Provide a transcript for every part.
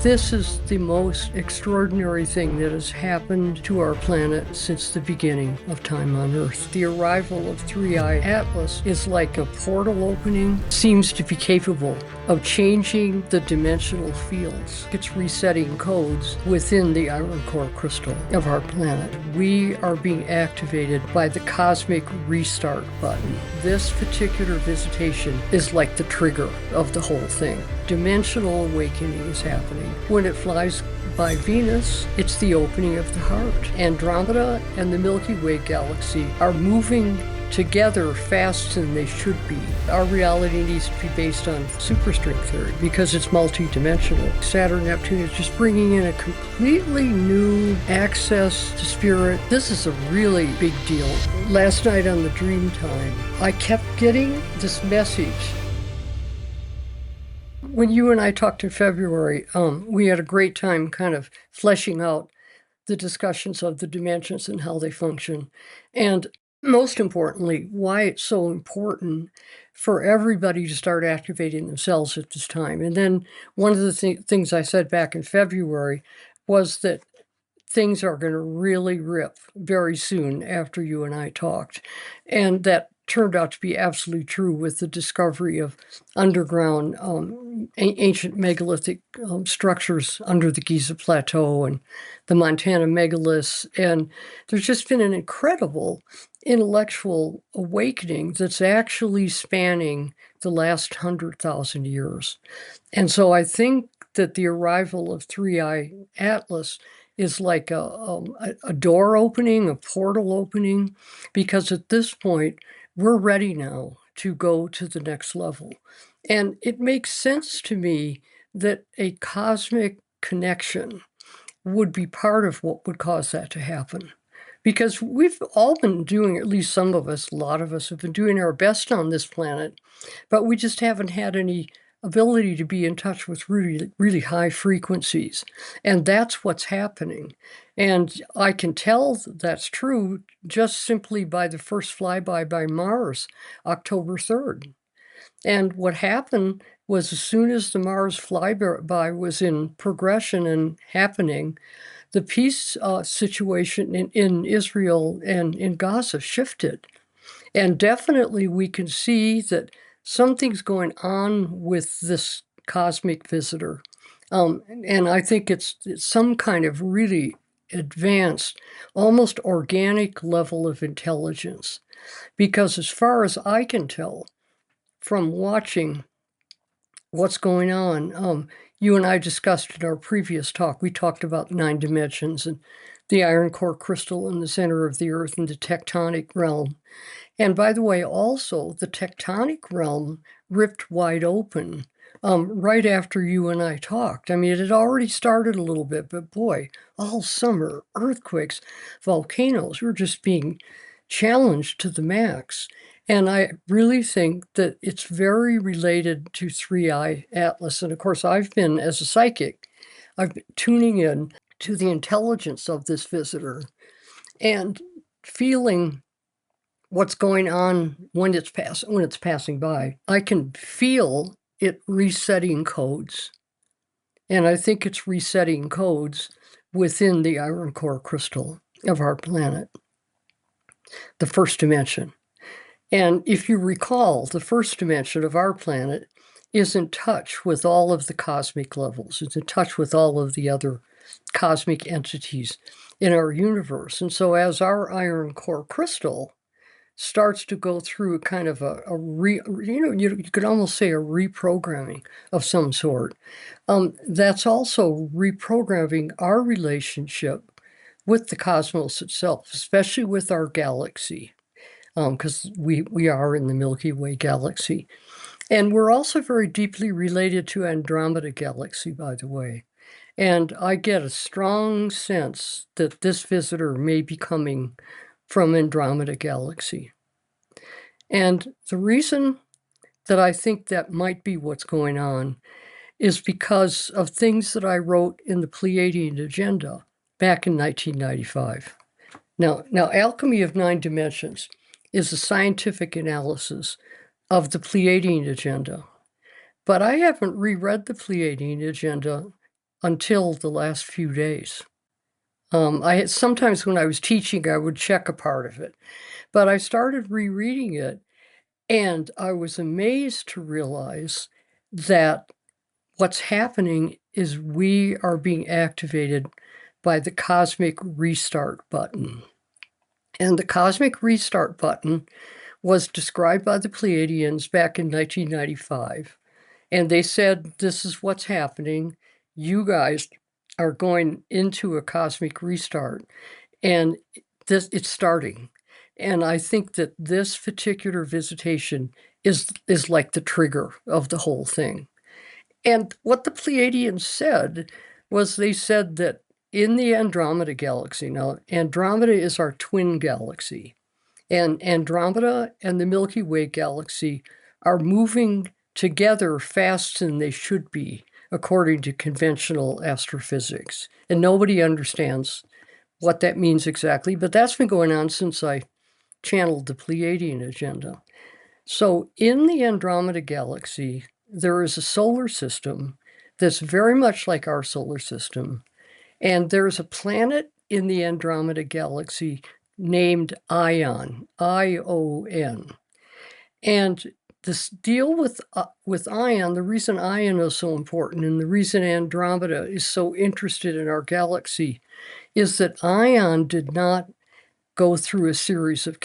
This is the most extraordinary thing that has happened to our planet since the beginning of time on Earth. The arrival of 3I Atlas is like a portal opening, seems to be capable of changing the dimensional fields. It's resetting codes within the iron core crystal of our planet. We are being activated by the cosmic restart button. This particular visitation is like the trigger of the whole thing. Dimensional awakening is happening. When it flies by Venus, it's the opening of the heart. Andromeda and the Milky Way galaxy are moving together faster than they should be. Our reality needs to be based on superstring theory because it's multidimensional. Saturn-Neptune is just bringing in a completely new access to spirit. This is a really big deal. Last night on the Dream Time, I kept getting this message. When you and I talked in February, we had a great time kind of fleshing out the discussions of the dimensions and how they function. And most importantly, why it's so important for everybody to start activating themselves at this time. And then one of the things I said back in February was that things are going to really rip very soon after you and I talked. And that turned out to be absolutely true with the discovery of underground ancient megalithic structures under the Giza Plateau and the Montana megaliths. And there's just been an incredible intellectual awakening that's actually spanning the last 100,000 years. And so I think that the arrival of 3I Atlas is like a door opening, a portal opening, because at this point, we're ready now to go to the next level. And it makes sense to me that a cosmic connection would be part of what would cause that to happen. Because we've all been doing, at least some of us, a lot of us have been doing our best on this planet, but we just haven't had any ability to be in touch with really, really high frequencies. And that's what's happening. And I can tell that's true just simply by the first flyby by Mars, October 3rd. And what happened was as soon as the Mars flyby was in progression and happening, the peace situation in Israel and in Gaza shifted. And definitely we can see that something's going on with this cosmic visitor. And I think it's some kind of really advanced, almost organic level of intelligence. Because as far as I can tell from watching what's going on, you and I discussed in our previous talk, we talked about 9 dimensions and the iron core crystal in the center of the Earth and the tectonic realm. And by the way, also the tectonic realm ripped wide open right after you and I talked. I mean, it had already started a little bit, but boy, all summer, earthquakes, volcanoes were just being challenged to the max. And I really think that it's very related to 3I Atlas. And of course, I've been, as a psychic, I've been tuning in to the intelligence of this visitor and feeling what's going on when it's passing by. I can feel it resetting codes. And I think it's resetting codes within the iron core crystal of our planet, the first dimension. And if you recall, the first dimension of our planet is in touch with all of the cosmic levels. It's in touch with all of the other cosmic entities in our universe. And so as our iron core crystal starts to go through kind of you could almost say a reprogramming of some sort. That's also reprogramming our relationship with the cosmos itself, especially with our galaxy, because we are in the Milky Way galaxy. And we're also very deeply related to Andromeda galaxy, by the way. And I get a strong sense that this visitor may be coming from Andromeda galaxy. And the reason that I think that might be what's going on is because of things that I wrote in the Pleiadian Agenda back in 1995. Now, Alchemy of 9 Dimensions is a scientific analysis of the Pleiadian Agenda. But I haven't reread the Pleiadian Agenda until the last few days. Sometimes when I was teaching, I would check a part of it, but I started rereading it, and I was amazed to realize that what's happening is we are being activated by the cosmic restart button. And the cosmic restart button was described by the Pleiadians back in 1995. And they said, this is what's happening. You guys are going into a cosmic restart. And it's starting. And I think that this particular visitation is like the trigger of the whole thing. And what the Pleiadians said was they said that in the Andromeda galaxy, now Andromeda is our twin galaxy, and Andromeda and the Milky Way galaxy are moving together faster than they should be, according to conventional astrophysics. And nobody understands what that means exactly, but that's been going on since I channeled the Pleiadian agenda. So in the Andromeda galaxy, there is a solar system that's very much like our solar system. And there's a planet in the Andromeda galaxy named Ion, I-O-N. And this deal with Ion, the reason Ion is so important and the reason Andromeda is so interested in our galaxy is that Ion did not go through a series of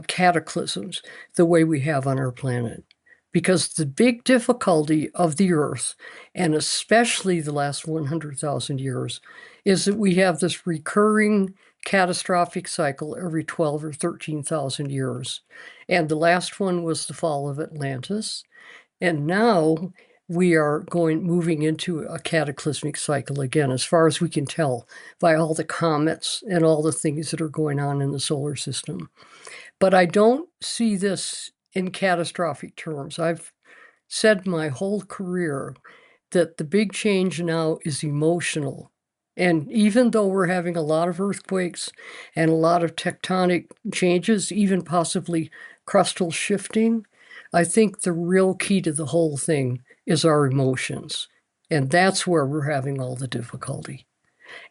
cataclysms the way we have on our planet. Because the big difficulty of the Earth, and especially the last 100,000 years, is that we have this recurring catastrophic cycle every 12 or 13,000 years. And the last one was the fall of Atlantis. And now we are moving into a cataclysmic cycle again, as far as we can tell by all the comets and all the things that are going on in the solar system. But I don't see this in catastrophic terms. I've said my whole career that the big change now is emotional. And even though we're having a lot of earthquakes and a lot of tectonic changes, even possibly crustal shifting, I think the real key to the whole thing is our emotions. And that's where we're having all the difficulty.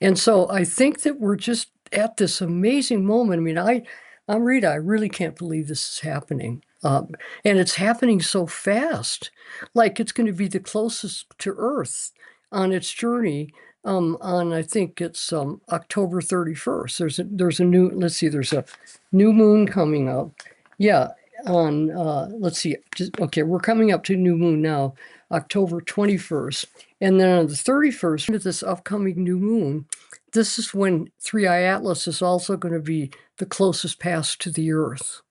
And so I think that we're just at this amazing moment. I mean, I'm Rita, I really can't believe this is happening. And it's happening so fast. Like it's going to be the closest to Earth on its journey on, I think it's October 31st. There's a new, let's see, there's a new moon coming up. Yeah, on, let's see, okay, we're coming up to new moon now, October 21st. And then on the 31st, of this upcoming new moon, this is when 3i Atlas is also going to be the closest pass to the Earth.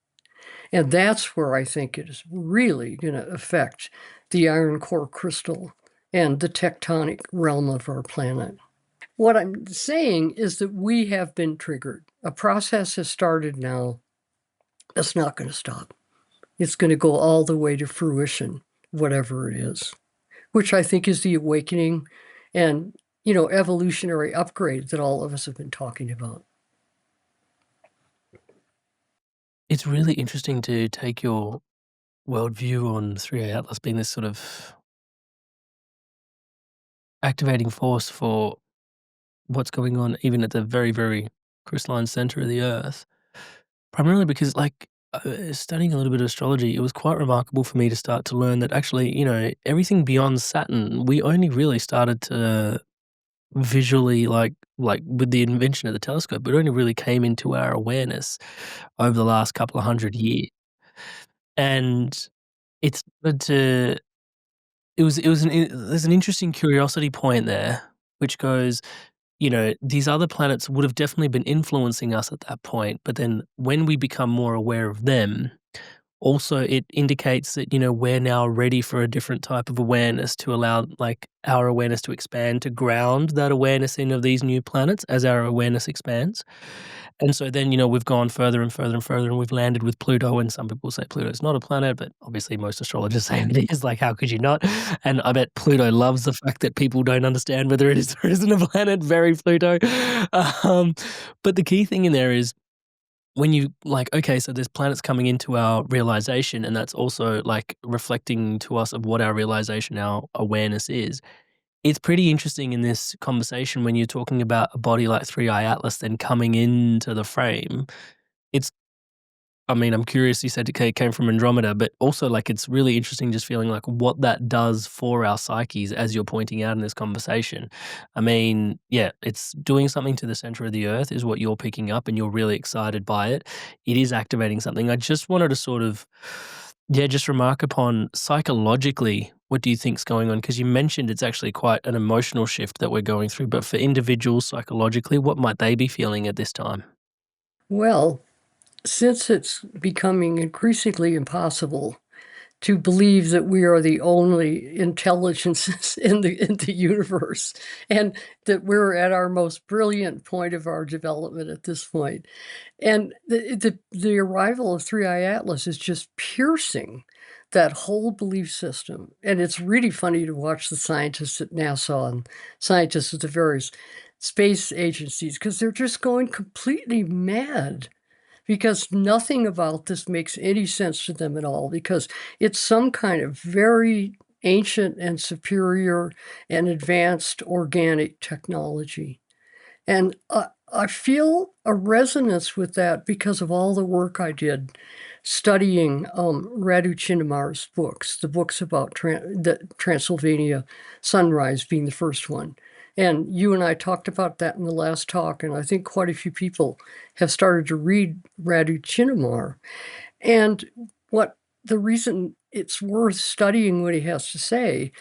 And that's where I think it is really going to affect the iron core crystal and the tectonic realm of our planet. What I'm saying is that we have been triggered. A process has started now that's not going to stop. It's going to go all the way to fruition, whatever it is, which I think is the awakening and, evolutionary upgrade that all of us have been talking about. It's really interesting to take your worldview on 3A Atlas being this sort of activating force for what's going on even at the very, very crystalline center of the Earth. Primarily because, studying a little bit of astrology, it was quite remarkable for me to start to learn that actually, everything beyond Saturn, we only really started to visually, like with the invention of the telescope, it only really came into our awareness over the last couple of hundred years. And it's started to there's an interesting curiosity point there, which goes, these other planets would have definitely been influencing us at that point, but then when we become more aware of them, also it indicates that, we're now ready for a different type of awareness to allow, like, our awareness to expand, to ground that awareness in of these new planets as our awareness expands. And so then, we've gone further and further and further, and we've landed with Pluto, and some people say Pluto's not a planet, but obviously most astrologers say it is. Like, how could you not? And I bet Pluto loves the fact that people don't understand whether it is or isn't a planet. Very Pluto. Um, but the key thing in there is when you okay, so there's planets coming into our realization, and that's also like reflecting to us of what our realization, our awareness is. it's pretty interesting in this conversation when you're talking about a body like Three Eye Atlas then coming into the frame. It's I mean, I'm curious, you said it came from Andromeda, but also, like, it's really interesting just feeling like what that does for our psyches as you're pointing out in this conversation. I mean, yeah, it's doing something to the center of the Earth is what you're picking up, and you're really excited by it. It is activating something. I just wanted to sort of, yeah, just remark upon psychologically, what do you think's going on? Because you mentioned it's actually quite an emotional shift that we're going through, but for individuals psychologically, what might they be feeling at this time? Well, since it's becoming increasingly impossible to believe that we are the only intelligences in the universe, and that we're at our most brilliant point of our development at this point. And the arrival of Three Eye Atlas is just piercing that whole belief system. And it's really funny to watch the scientists at NASA and scientists at the various space agencies, because they're just going completely mad, because nothing about this makes any sense to them at all, because it's some kind of very ancient and superior and advanced organic technology. And I feel a resonance with that because of all the work I did studying Radu Chinnamar's books, the books about the Transylvania sunrise being the first one. And you and I talked about that in the last talk, and I think quite a few people have started to read Radu Chinnamar. And what the reason it's worth studying what he has to say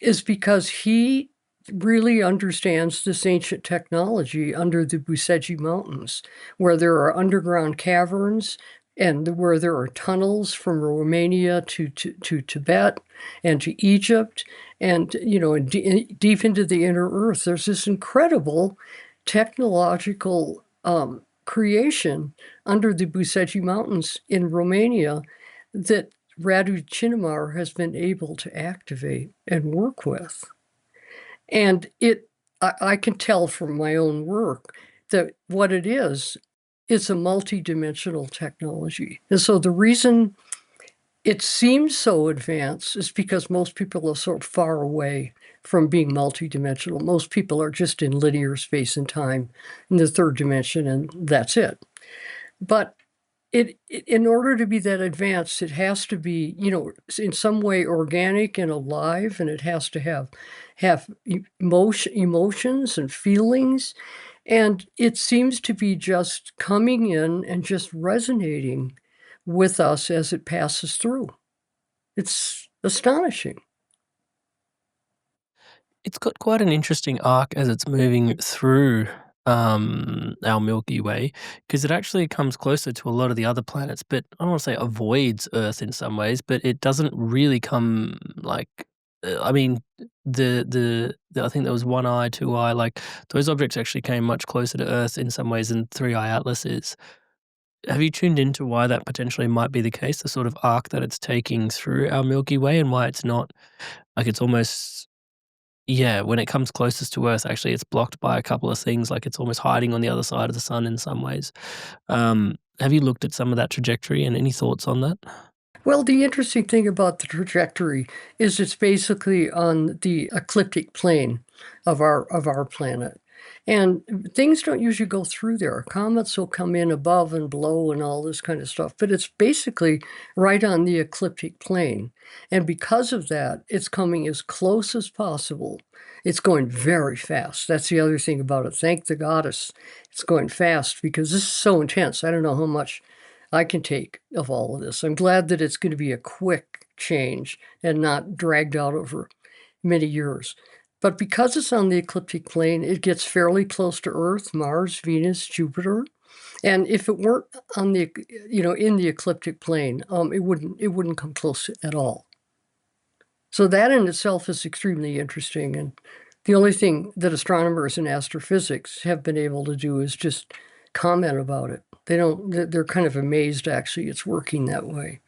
is because he really understands this ancient technology under the Buseji Mountains, where there are underground caverns and where there are tunnels from Romania to Tibet and to Egypt, and deep into the inner earth. There's this incredible technological creation under the Buseji Mountains in Romania that Radu Chinnamar has been able to activate and work with. And I can tell from my own work that what it is, it's a multidimensional technology. And so the reason it seems so advanced is because most people are so far away from being multidimensional. Most people are just in linear space and time in the third dimension, and that's it. But in order to be that advanced, it has to be, in some way organic and alive, and it has to have emotions and feelings. And it seems to be just coming in and just resonating with us as it passes through. It's astonishing. It's got quite an interesting arc as it's moving through our Milky Way, because it actually comes closer to a lot of the other planets, but I don't want to say avoids Earth in some ways, but it doesn't really come like. I mean, the I think there was one eye, two eye, like those objects actually came much closer to Earth in some ways than Three Eye Atlas is. Have you tuned into why that potentially might be the case? The sort of arc that it's taking through our Milky Way, and why it's not like it's almost yeah, when it comes closest to Earth, actually, it's blocked by a couple of things, like it's almost hiding on the other side of the sun in some ways. Have you looked at some of that trajectory and any thoughts on that? Well, the interesting thing about the trajectory is it's basically on the ecliptic plane of our planet. And things don't usually go through there. Comets will come in above and below and all this kind of stuff, but it's basically right on the ecliptic plane. And because of that, it's coming as close as possible. It's going very fast. That's the other thing about it. Thank the goddess. It's going fast because this is so intense. I don't know how much I can take of all of this. I'm glad that it's going to be a quick change and not dragged out over many years. But because it's on the ecliptic plane, it gets fairly close to Earth, Mars, Venus, Jupiter. And if it weren't on the, in the ecliptic plane, it wouldn't come close at all. So that in itself is extremely interesting. And the only thing that astronomers in astrophysics have been able to do is just comment about it. They're kind of amazed, actually, it's working that way.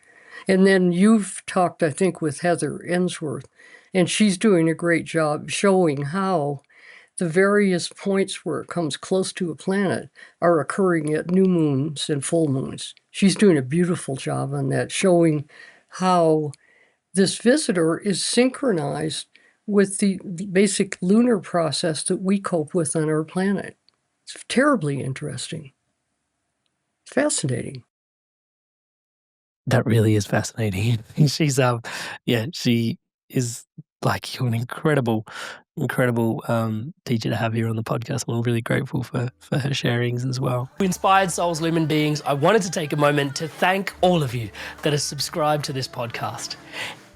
And then you've talked, I think, with Heather Ensworth, and she's doing a great job showing how the various points where it comes close to a planet are occurring at new moons and full moons. She's doing a beautiful job on that, showing how this visitor is synchronized with the basic lunar process that we cope with on our planet. It's terribly interesting. It's fascinating. That really is fascinating. She's yeah, she is like an incredible teacher to have here on the podcast. We're really grateful for her sharings as well. Inspired Souls, Lumen Beings, I wanted to take a moment to thank all of you that have subscribed to this podcast.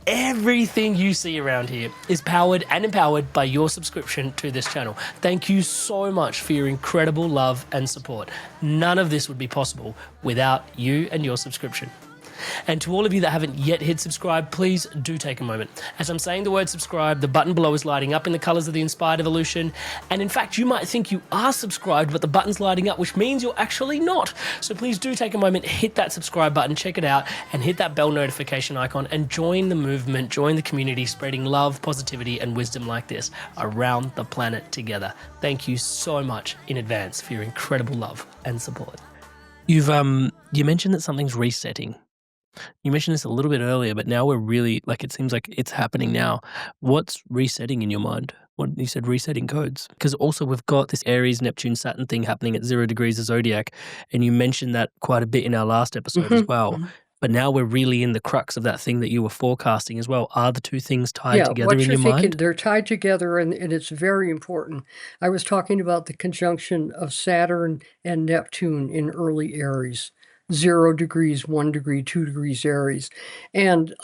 Everything you see around here is powered and empowered by your subscription to this channel. Thank you so much for your incredible love and support. None of this would be possible without you and your subscription. And to all of you that haven't yet hit subscribe, please do take a moment. As I'm saying the word subscribe, the button below is lighting up in the colors of the Inspired Evolution. And in fact, you might think you are subscribed, but the button's lighting up, which means you're actually not. So please do take a moment, hit that subscribe button, check it out, and hit that bell notification icon and join the movement, join the community, spreading love, positivity, and wisdom like this around the planet together. Thank you so much in advance for your incredible love and support. You mentioned that something's resetting. You mentioned this a little bit earlier, but now we're really, like, it seems like it's happening now. What's resetting in your mind? What you said, resetting codes? Because also we've got this Aries, Neptune, Saturn thing happening at 0 degrees of zodiac, and you mentioned that quite a bit in our last episode as well. But now we're really in the crux of that thing that you were forecasting as well. Are the two things tied together in your mind? They're tied together, and it's very important. I was talking about the conjunction of Saturn and Neptune in early Aries. 0 degrees, 1 degree, 2 degrees Aries. And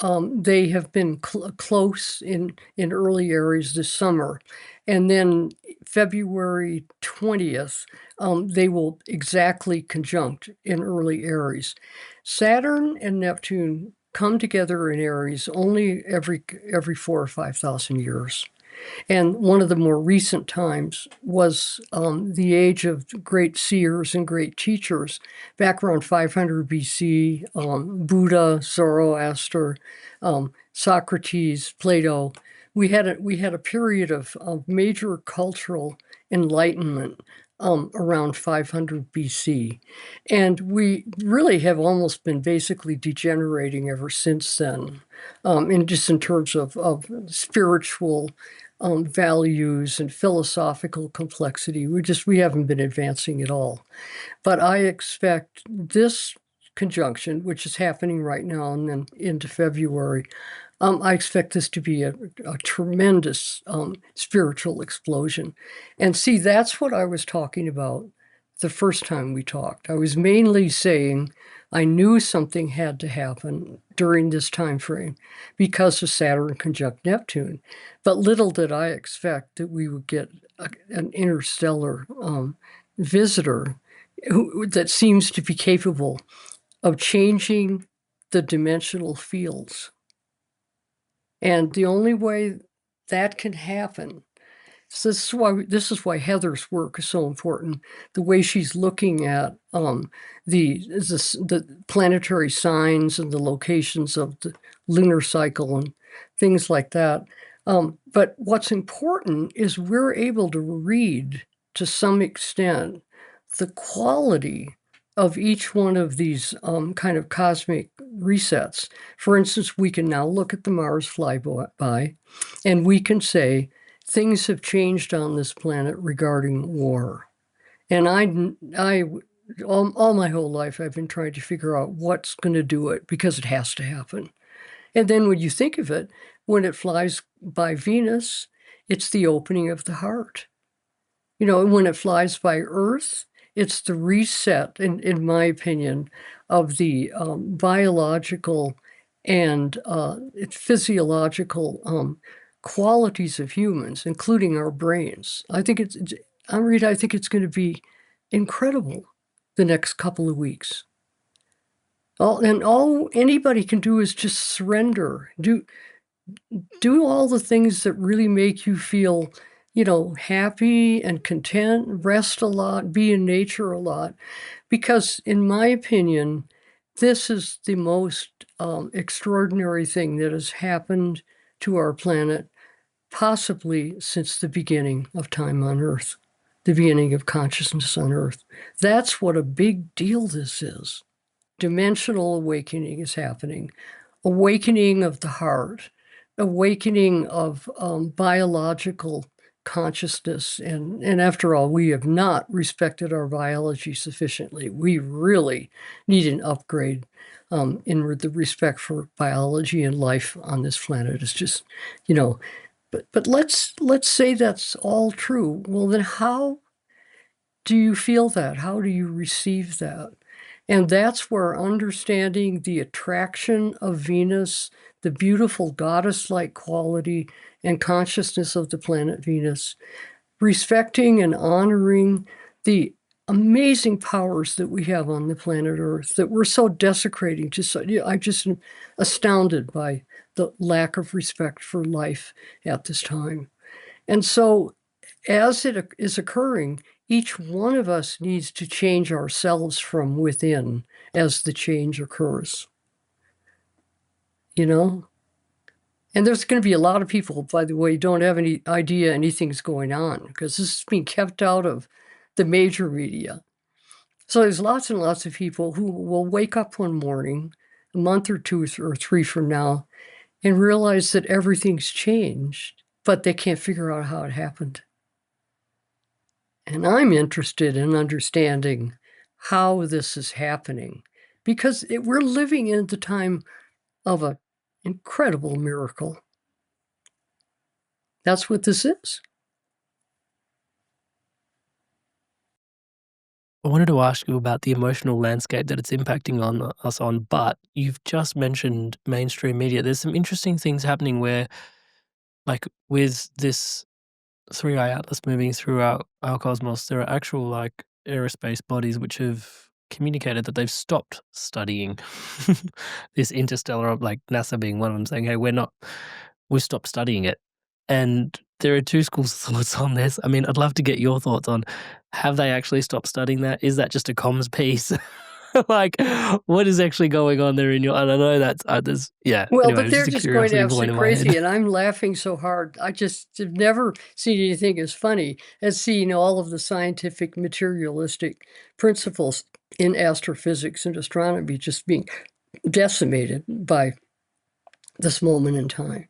they have been close in early Aries this summer. And then February 20th, they will exactly conjunct in early Aries. Saturn and Neptune come together in Aries only every 4,000 or 5,000 years. And one of the more recent times was the age of great seers and great teachers, back around 500 BC, Buddha, Zoroaster, Socrates, Plato. We had a period of major cultural enlightenment around 500 BC. And we really have almost been basically degenerating ever since then, in terms of spiritual values and philosophical complexity. We haven't been advancing at all. But I expect this conjunction, which is happening right now and then into February, I expect this to be a tremendous spiritual explosion. And see, that's what I was talking about the first time we talked. I was mainly saying I knew something had to happen during this time frame because of Saturn conjunct Neptune. But little did I expect that we would get an interstellar visitor that seems to be capable of changing the dimensional fields. And the only way that can happen, so this is why Heather's work is so important. The way she's looking at the planetary signs and the locations of the lunar cycle and things like that. But what's important is we're able to read, to some extent, the quality of each one of these kind of cosmic resets. For instance, we can now look at the Mars flyby, and we can say things have changed on this planet regarding war. And all my whole life, I've been trying to figure out what's going to do it, because it has to happen. And then when you think of it, when it flies by Venus, it's the opening of the heart. You know, when it flies by Earth, it's the reset, in my opinion, of the biological and physiological qualities of humans, including our brains. I think I think it's going to be incredible the next couple of weeks. All anybody can do is just surrender. Do all the things that really make you feel, happy and content, rest a lot, be in nature a lot. Because in my opinion, this is the most extraordinary thing that has happened to our planet, possibly since the beginning of time on Earth, the beginning of consciousness on Earth. That's what a big deal this is. Dimensional awakening is happening. Awakening of the heart, awakening of biological consciousness. And after all, we have not respected our biology sufficiently. We really need an upgrade in the respect for biology and life on this planet. It's just, but let's say that's all true. Well, then how do you feel that? How do you receive that? And that's where understanding the attraction of Venus, the beautiful goddess-like quality and consciousness of the planet Venus, respecting and honoring the amazing powers that we have on the planet Earth that we're so desecrating. I'm just astounded by the lack of respect for life at this time. And so as it is occurring, each one of us needs to change ourselves from within as the change occurs. And there's going to be a lot of people, by the way, don't have any idea anything's going on because this is being kept out of the major media. So there's lots and lots of people who will wake up one morning, a month or two or three from now, and realize that everything's changed, but they can't figure out how it happened. And I'm interested in understanding how this is happening because we're living in the time of an incredible miracle. That's what this is. I wanted to ask you about the emotional landscape that it's impacting on us on, but you've just mentioned mainstream media. There's some interesting things happening where, like with this three-eye atlas moving through our cosmos, there are actual like aerospace bodies which have communicated that they've stopped studying this interstellar, like NASA being one of them, saying, "Hey, we've stopped studying it." And there are two schools of thoughts on this. I mean, I'd love to get your thoughts on, have they actually stopped studying that? Is that just a comms piece? Like, what is actually going on there in your? And I know that's Well, Anyway, but it's they're just a just going curiosity absolutely point in my crazy, head. and I'm laughing so hard. I just have never seen anything as funny as seeing all of the scientific materialistic principles in astrophysics and astronomy just being decimated by this moment in time.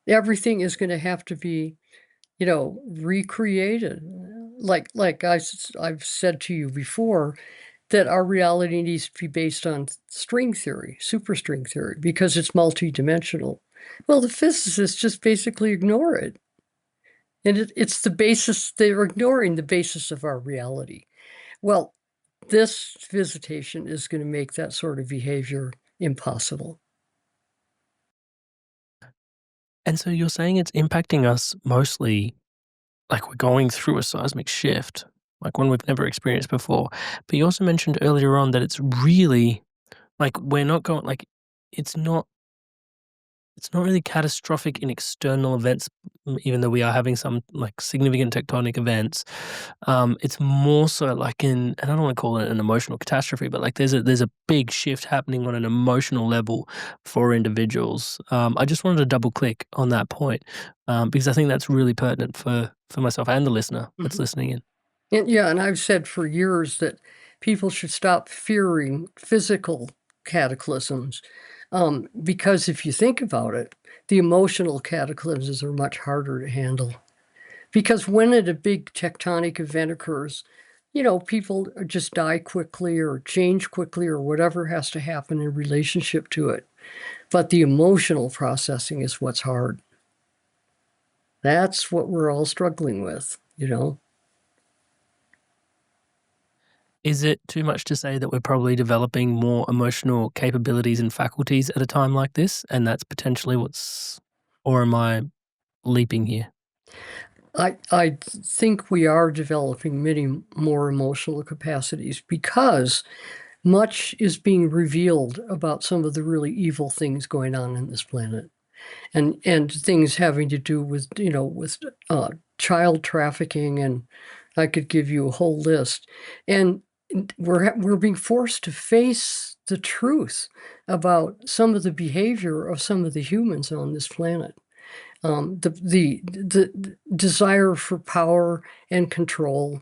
Everything is going to have to be, recreated. Like I've said to you before, that our reality needs to be based on string theory, superstring theory, because it's multidimensional. Well, the physicists just basically ignore it. And it's the basis, they're ignoring the basis of our reality. Well, this visitation is going to make that sort of behavior impossible. And so you're saying it's impacting us mostly, like we're going through a seismic shift, like one we've never experienced before. But you also mentioned earlier on that it's really like we're not going like it's not it's not really catastrophic in external events, even though we are having some like significant tectonic events. It's more so like and I don't want to call it an emotional catastrophe, but like there's a big shift happening on an emotional level for individuals. I just wanted to double click on that point because I think that's really pertinent for myself and the listener that's Mhm. listening in. And I've said for years that people should stop fearing physical cataclysms. Because if you think about it, the emotional cataclysms are much harder to handle. Because when a big tectonic event occurs, people just die quickly or change quickly or whatever has to happen in relationship to it. But the emotional processing is what's hard. That's what we're all struggling with. Is it too much to say that we're probably developing more emotional capabilities and faculties at a time like this, and that's potentially or am I leaping here? I think we are developing many more emotional capacities because much is being revealed about some of the really evil things going on in this planet, and things having to do with child trafficking, and I could give you a whole list. And we're being forced to face the truth about some of the behavior of some of the humans on this planet. the desire for power and control,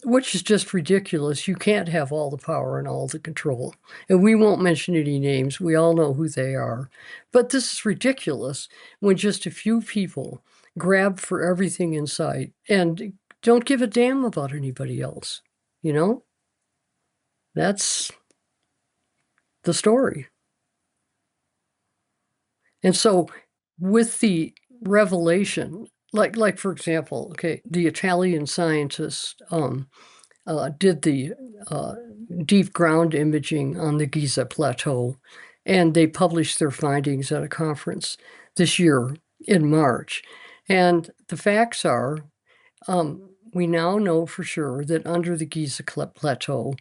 which is just ridiculous. You can't have all the power and all the control. And we won't mention any names. We all know who they are. But this is ridiculous when just a few people grab for everything in sight and don't give a damn about anybody else. You know? That's the story. And so with the revelation, like for example, okay, the Italian scientists did the deep ground imaging on the Giza Plateau, and they published their findings at a conference this year in March. And the facts are, we now know for sure that under the Giza Plateau,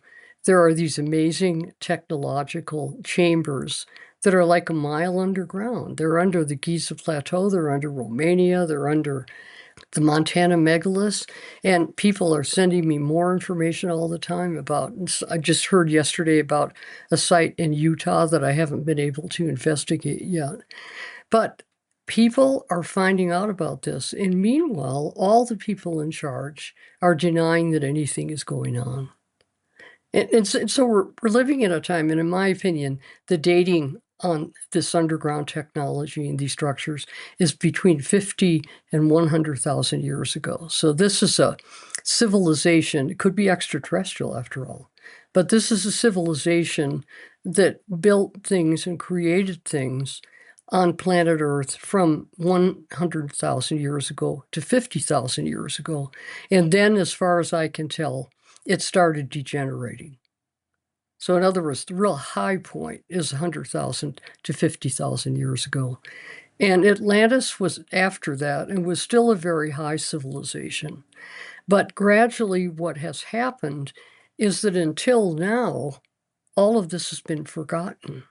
there are these amazing technological chambers that are like a mile underground. They're under the Giza Plateau, they're under Romania, they're under the Montana megaliths, and people are sending me more information all the time about. I just heard yesterday about a site in Utah that I haven't been able to investigate yet. But people are finding out about this, and meanwhile, all the people in charge are denying that anything is going on. And so we're living in a time, and in my opinion, the dating on this underground technology and these structures is between 50 and 100,000 years ago. So this is a civilization. It could be extraterrestrial after all, but this is a civilization that built things and created things on planet Earth from 100,000 years ago to 50,000 years ago. And then, as far as I can tell, it started degenerating. So in other words, the real high point is 100,000 to 50,000 years ago. And Atlantis was after that and was still a very high civilization. But gradually what has happened is that until now, all of this has been forgotten.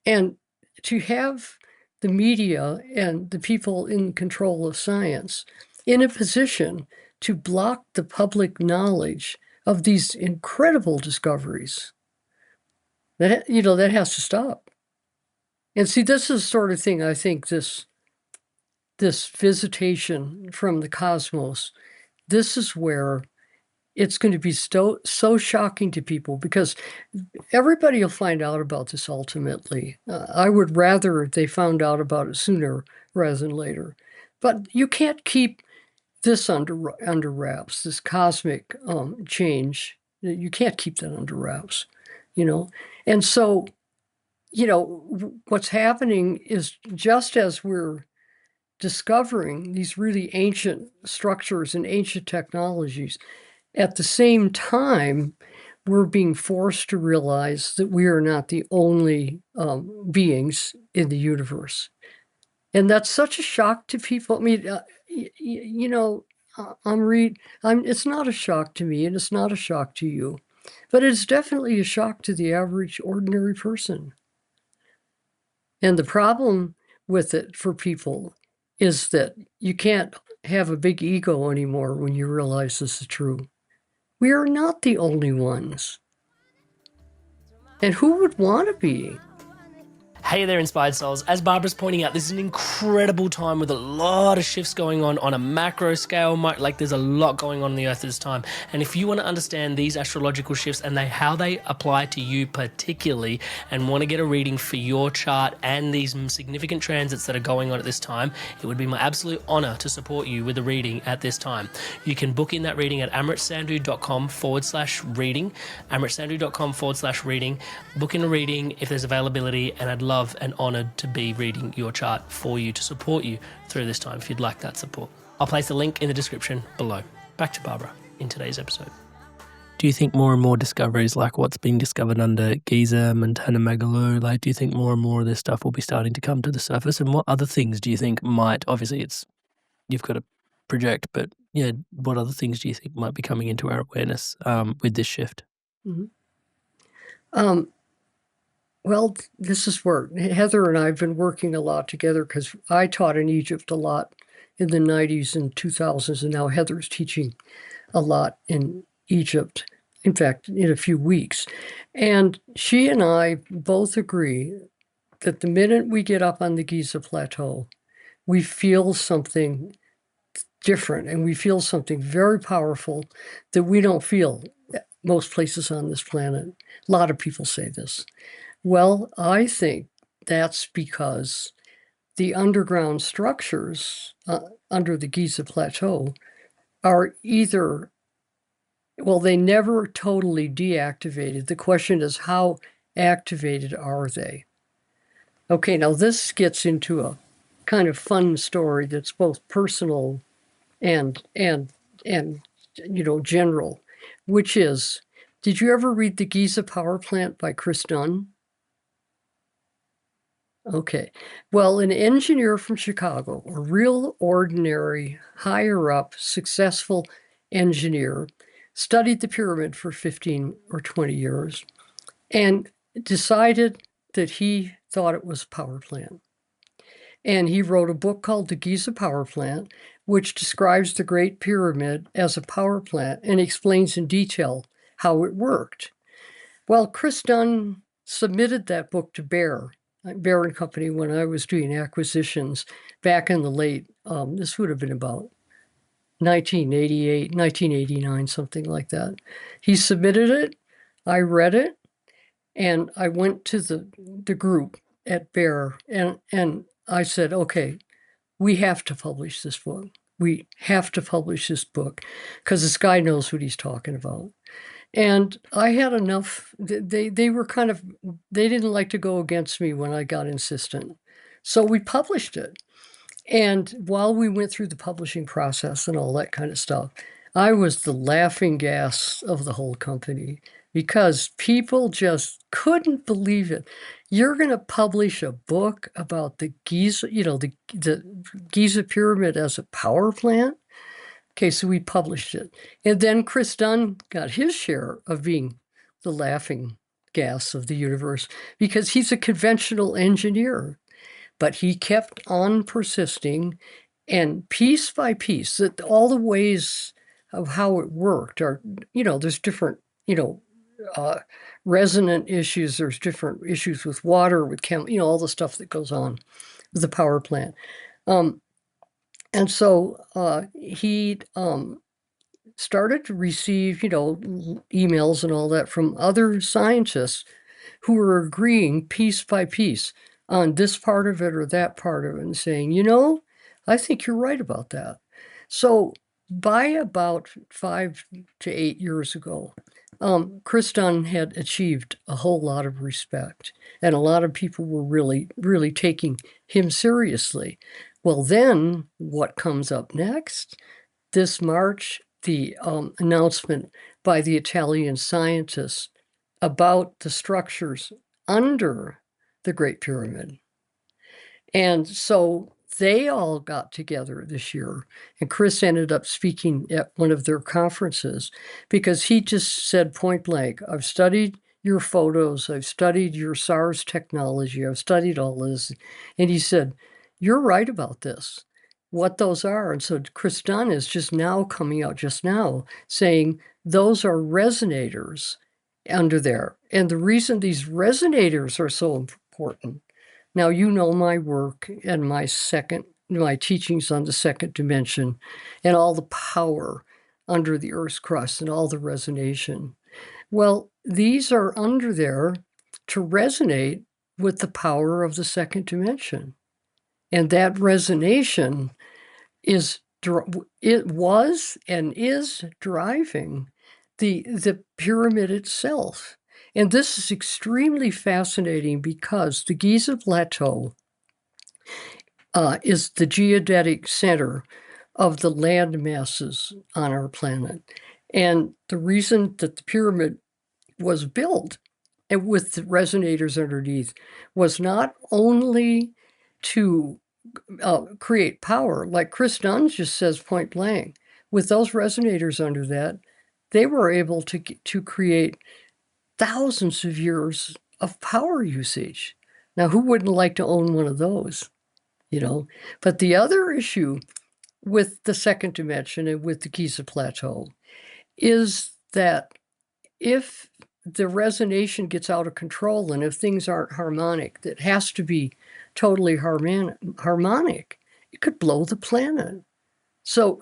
And to have the media and the people in control of science in a position to block the public knowledge of these incredible discoveries, that has to stop. And see, this is the sort of thing I think this visitation from the cosmos, this is where it's going to be so shocking to people, because everybody will find out about this ultimately. I would rather they found out about it sooner rather than later. But you can't keep this under wraps, this cosmic change. You can't keep that under wraps, And so, what's happening is, just as we're discovering these really ancient structures and ancient technologies, at the same time, we're being forced to realize that we are not the only beings in the universe. And that's such a shock to people. I mean, it's not a shock to me, and it's not a shock to you, but it's definitely a shock to the average ordinary person. And the problem with it for people is that you can't have a big ego anymore when you realize this is true. We are not the only ones. And who would want to be? Hey there, Inspired Souls. As Barbara's pointing out, this is an incredible time with a lot of shifts going on a macro scale. Like, there's a lot going on the Earth at this time. And if you want to understand these astrological shifts and how they apply to you particularly, and want to get a reading for your chart and these significant transits that are going on at this time, it would be my absolute honor to support you with a reading at this time. You can book in that reading at amritsandhu.com/reading, amritsandhu.com/reading. Book in a reading if there's availability, and I'd love and honoured to be reading your chart for you to support you through this time if you'd like that support. I'll place the link in the description below. Back to Barbara in today's episode. Do you think more and more discoveries, like what's being discovered under Giza, Montana Megalo, do you think more and more of this stuff will be starting to come to the surface? And what other things do you think might, obviously you've got to project, but yeah, what other things do you think might be coming into our awareness with this shift? Mm-hmm. Well, this is where Heather and I have been working a lot together, because I taught in Egypt a lot in the 90s and 2000s, and now Heather's teaching a lot in Egypt, in fact, in a few weeks. And she and I both agree that the minute we get up on the Giza Plateau, we feel something different, and we feel something very powerful that we don't feel most places on this planet. A lot of people say this. Well, I think that's because the underground structures under the Giza Plateau are either, well, they never totally deactivated. The question is, how activated are they? Okay, now this gets into a kind of fun story that's both personal and general, which is, did you ever read The Giza Power Plant by Chris Dunn? Okay. Well, an engineer from Chicago, a real ordinary, higher up, successful engineer, studied the pyramid for 15 or 20 years and decided that he thought it was a power plant. And he wrote a book called The Giza Power Plant, which describes the Great Pyramid as a power plant and explains in detail how it worked. Well, Chris Dunn submitted that book to Bear and Company when I was doing acquisitions back in the late, this would have been about 1988, 1989, something like that. He submitted it, I read it, and I went to the group at Bear and I said, okay, we have to publish this book. We have to publish this book because this guy knows what he's talking about. And I had enough. They were kind of, they didn't like to go against me when I got insistent. So we published it. And while we went through the publishing process and all that kind of stuff, I was the laughing gas of the whole company because people just couldn't believe it. You're going to publish a book about the Giza, the Giza pyramid as a power plant? Okay, so we published it. And then Chris Dunn got his share of being the laughing gas of the universe because he's a conventional engineer. But he kept on persisting, and piece by piece, that all the ways of how it worked are, there's different, resonant issues. There's different issues with water, with all the stuff that goes on with the power plant. And so he started to receive, emails and all that from other scientists who were agreeing piece by piece on this part of it or that part of it and saying, I think you're right about that. So by about 5 to 8 years ago, Chris Dunn had achieved a whole lot of respect, and a lot of people were really, really taking him seriously. Well, then what comes up next? This March, the announcement by the Italian scientists about the structures under the Great Pyramid. And so they all got together this year, and Chris ended up speaking at one of their conferences because he just said point blank, I've studied your photos, I've studied your SARS technology, I've studied all this. And he said, you're right about this, what those are. And so Chris Dunn is just now coming out just now saying those are resonators under there. And the reason these resonators are so important, now you know my work and my teachings on the second dimension and all the power under the Earth's crust and all the resonation. Well, these are under there to resonate with the power of the second dimension. And that resonation it was and is driving the pyramid itself. And this is extremely fascinating because the Giza Plateau is the geodetic center of the land masses on our planet. And the reason that the pyramid was built and with the resonators underneath was not only to create power, like Chris Dunn just says point blank, with those resonators under that, they were able to create thousands of years of power usage. Now, who wouldn't like to own one of those? But the other issue with the second dimension and with the Giza Plateau is that if the resonation gets out of control and if things aren't harmonic, that has to be totally harmonic you could blow the planet. So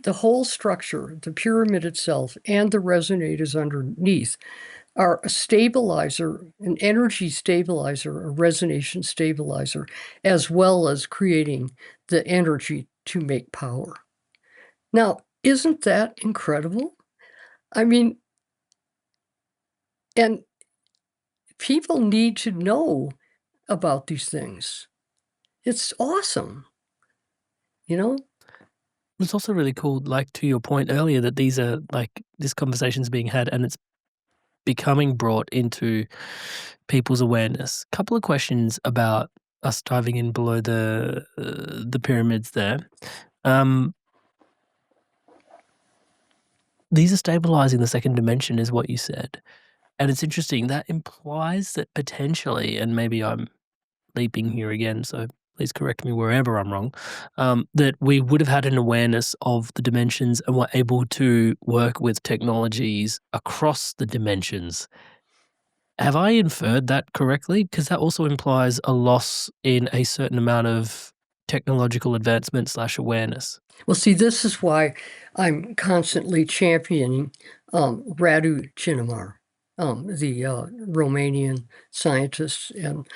the whole structure, the pyramid itself, and the resonators underneath are a stabilizer, an energy stabilizer, a resonation stabilizer, as well as creating the energy to make power. Now, isn't that incredible? I mean, and people need to know about these things. It's awesome, you know? It's also really cool, like to your point earlier, that these are like this conversation's being had and it's becoming brought into people's awareness. Couple of questions about us diving in below the pyramids there. These are stabilizing the second dimension, is what you said, and it's interesting. That implies that potentially, and maybe I'm leaping here again, so please correct me wherever I'm wrong, that we would have had an awareness of the dimensions and were able to work with technologies across the dimensions. Have I inferred that correctly? Because that also implies a loss in a certain amount of technological advancement slash awareness. Well, see, this is why I'm constantly championing Radu Cinema, the Romanian scientist, and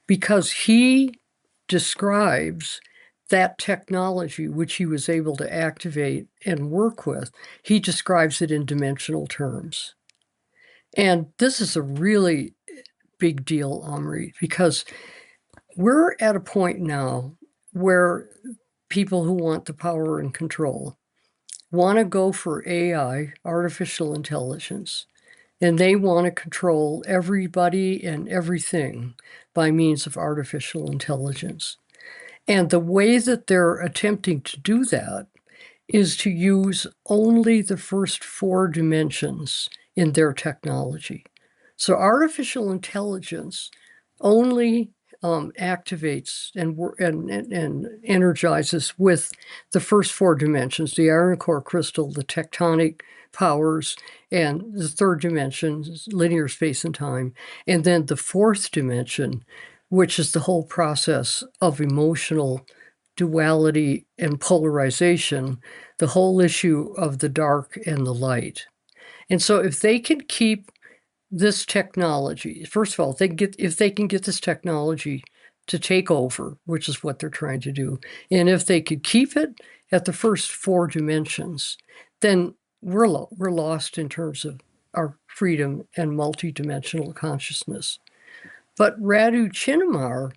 because he describes that technology which he was able to activate and work with, he describes it in dimensional terms. And this is a really big deal, Omri, because we're at a point now where people who want the power and control want to go for AI, artificial intelligence, and they want to control everybody and everything by means of artificial intelligence. And the way that they're attempting to do that is to use only the first four dimensions in their technology. So artificial intelligence only activates and energizes with the first four dimensions, the iron core crystal, the tectonic powers, and the third dimension, linear space and time, and then the fourth dimension, which is the whole process of emotional duality and polarization, the whole issue of the dark and the light. And so if they can keep this technology, first of all, if they can get this technology to take over, which is what they're trying to do, and if they could keep it at the first four dimensions, then we're lost in terms of our freedom and multidimensional consciousness. But Radu Chinamar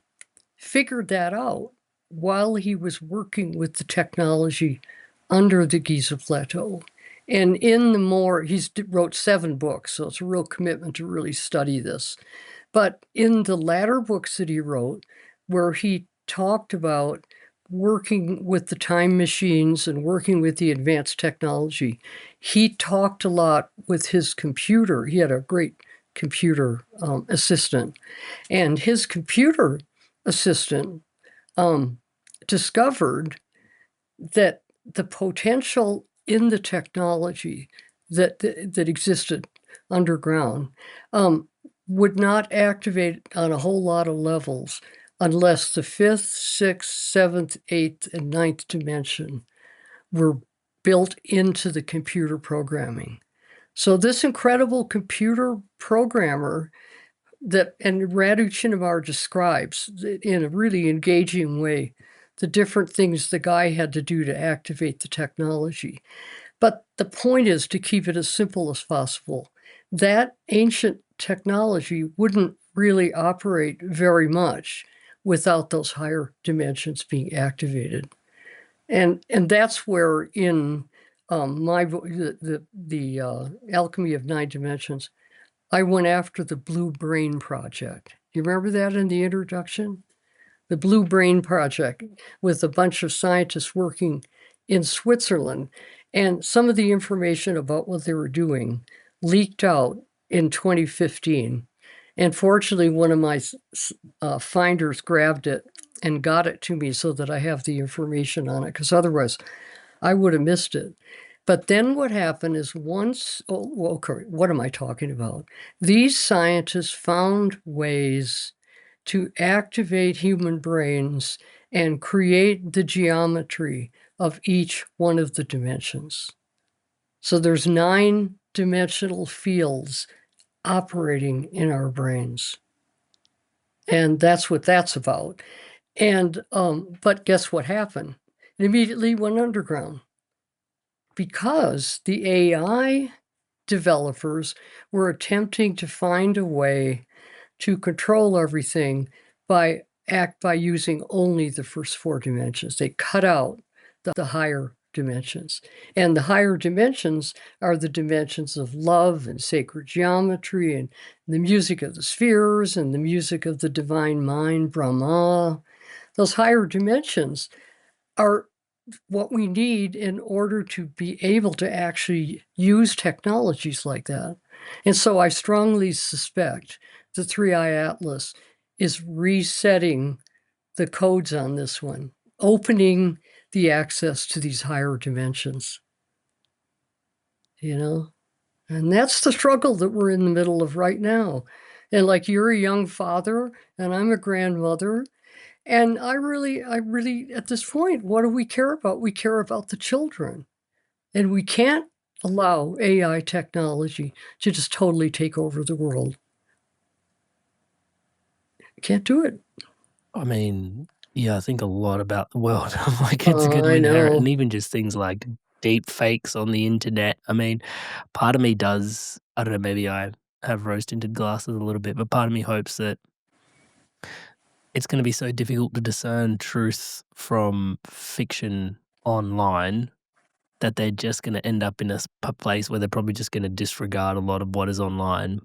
figured that out while he was working with the technology under the Giza Plateau. And he wrote 7 books, so it's a real commitment to really study this. But in the latter books that he wrote, where he talked about working with the time machines and working with the advanced technology, he talked a lot with his computer. He had a great computer assistant, and his computer assistant discovered that the potential in the technology that existed underground would not activate on a whole lot of levels unless the 5th, 6th, 7th, 8th, and 9th dimension were built into the computer programming. So this incredible computer programmer and Radu Chinamar describes in a really engaging way the different things the guy had to do to activate the technology. But the point is to keep it as simple as possible. That ancient technology wouldn't really operate very much without those higher dimensions being activated. And that's where in the Alchemy of Nine Dimensions, I went after the Blue Brain Project. You remember that in the introduction? The Blue Brain Project, with a bunch of scientists working in Switzerland. And some of the information about what they were doing leaked out in 2015. And fortunately, one of my finders grabbed it and got it to me so that I have the information on it, because otherwise I would have missed it. But then what happened is okay, what am I talking about? These scientists found ways to activate human brains and create the geometry of each one of the dimensions. So there's 9-dimensional fields operating in our brains. And that's what that's about. And but guess what happened? It immediately went underground because the AI developers were attempting to find a way to control everything by using only the first 4 dimensions. They cut out the higher dimensions. And the higher dimensions are the dimensions of love and sacred geometry and the music of the spheres and the music of the divine mind, Brahma. Those higher dimensions are what we need in order to be able to actually use technologies like that. And so I strongly suspect the 3-Eye Atlas is resetting the codes on this one, opening the access to these higher dimensions. And that's the struggle that we're in the middle of right now. And like, you're a young father and I'm a grandmother. And I really, at this point, what do we care about? We care about the children. And we can't allow AI technology to just totally take over the world. Can't do it. I mean, yeah, I think a lot about the world. Like, it's going to I inherit, know. and even just things like deep fakes on the internet. I mean, part of me does, I don't know, maybe I have rose tinted glasses a little bit, but part of me hopes that it's going to be so difficult to discern truth from fiction online that they're just going to end up in a place where they're probably just going to disregard a lot of what is online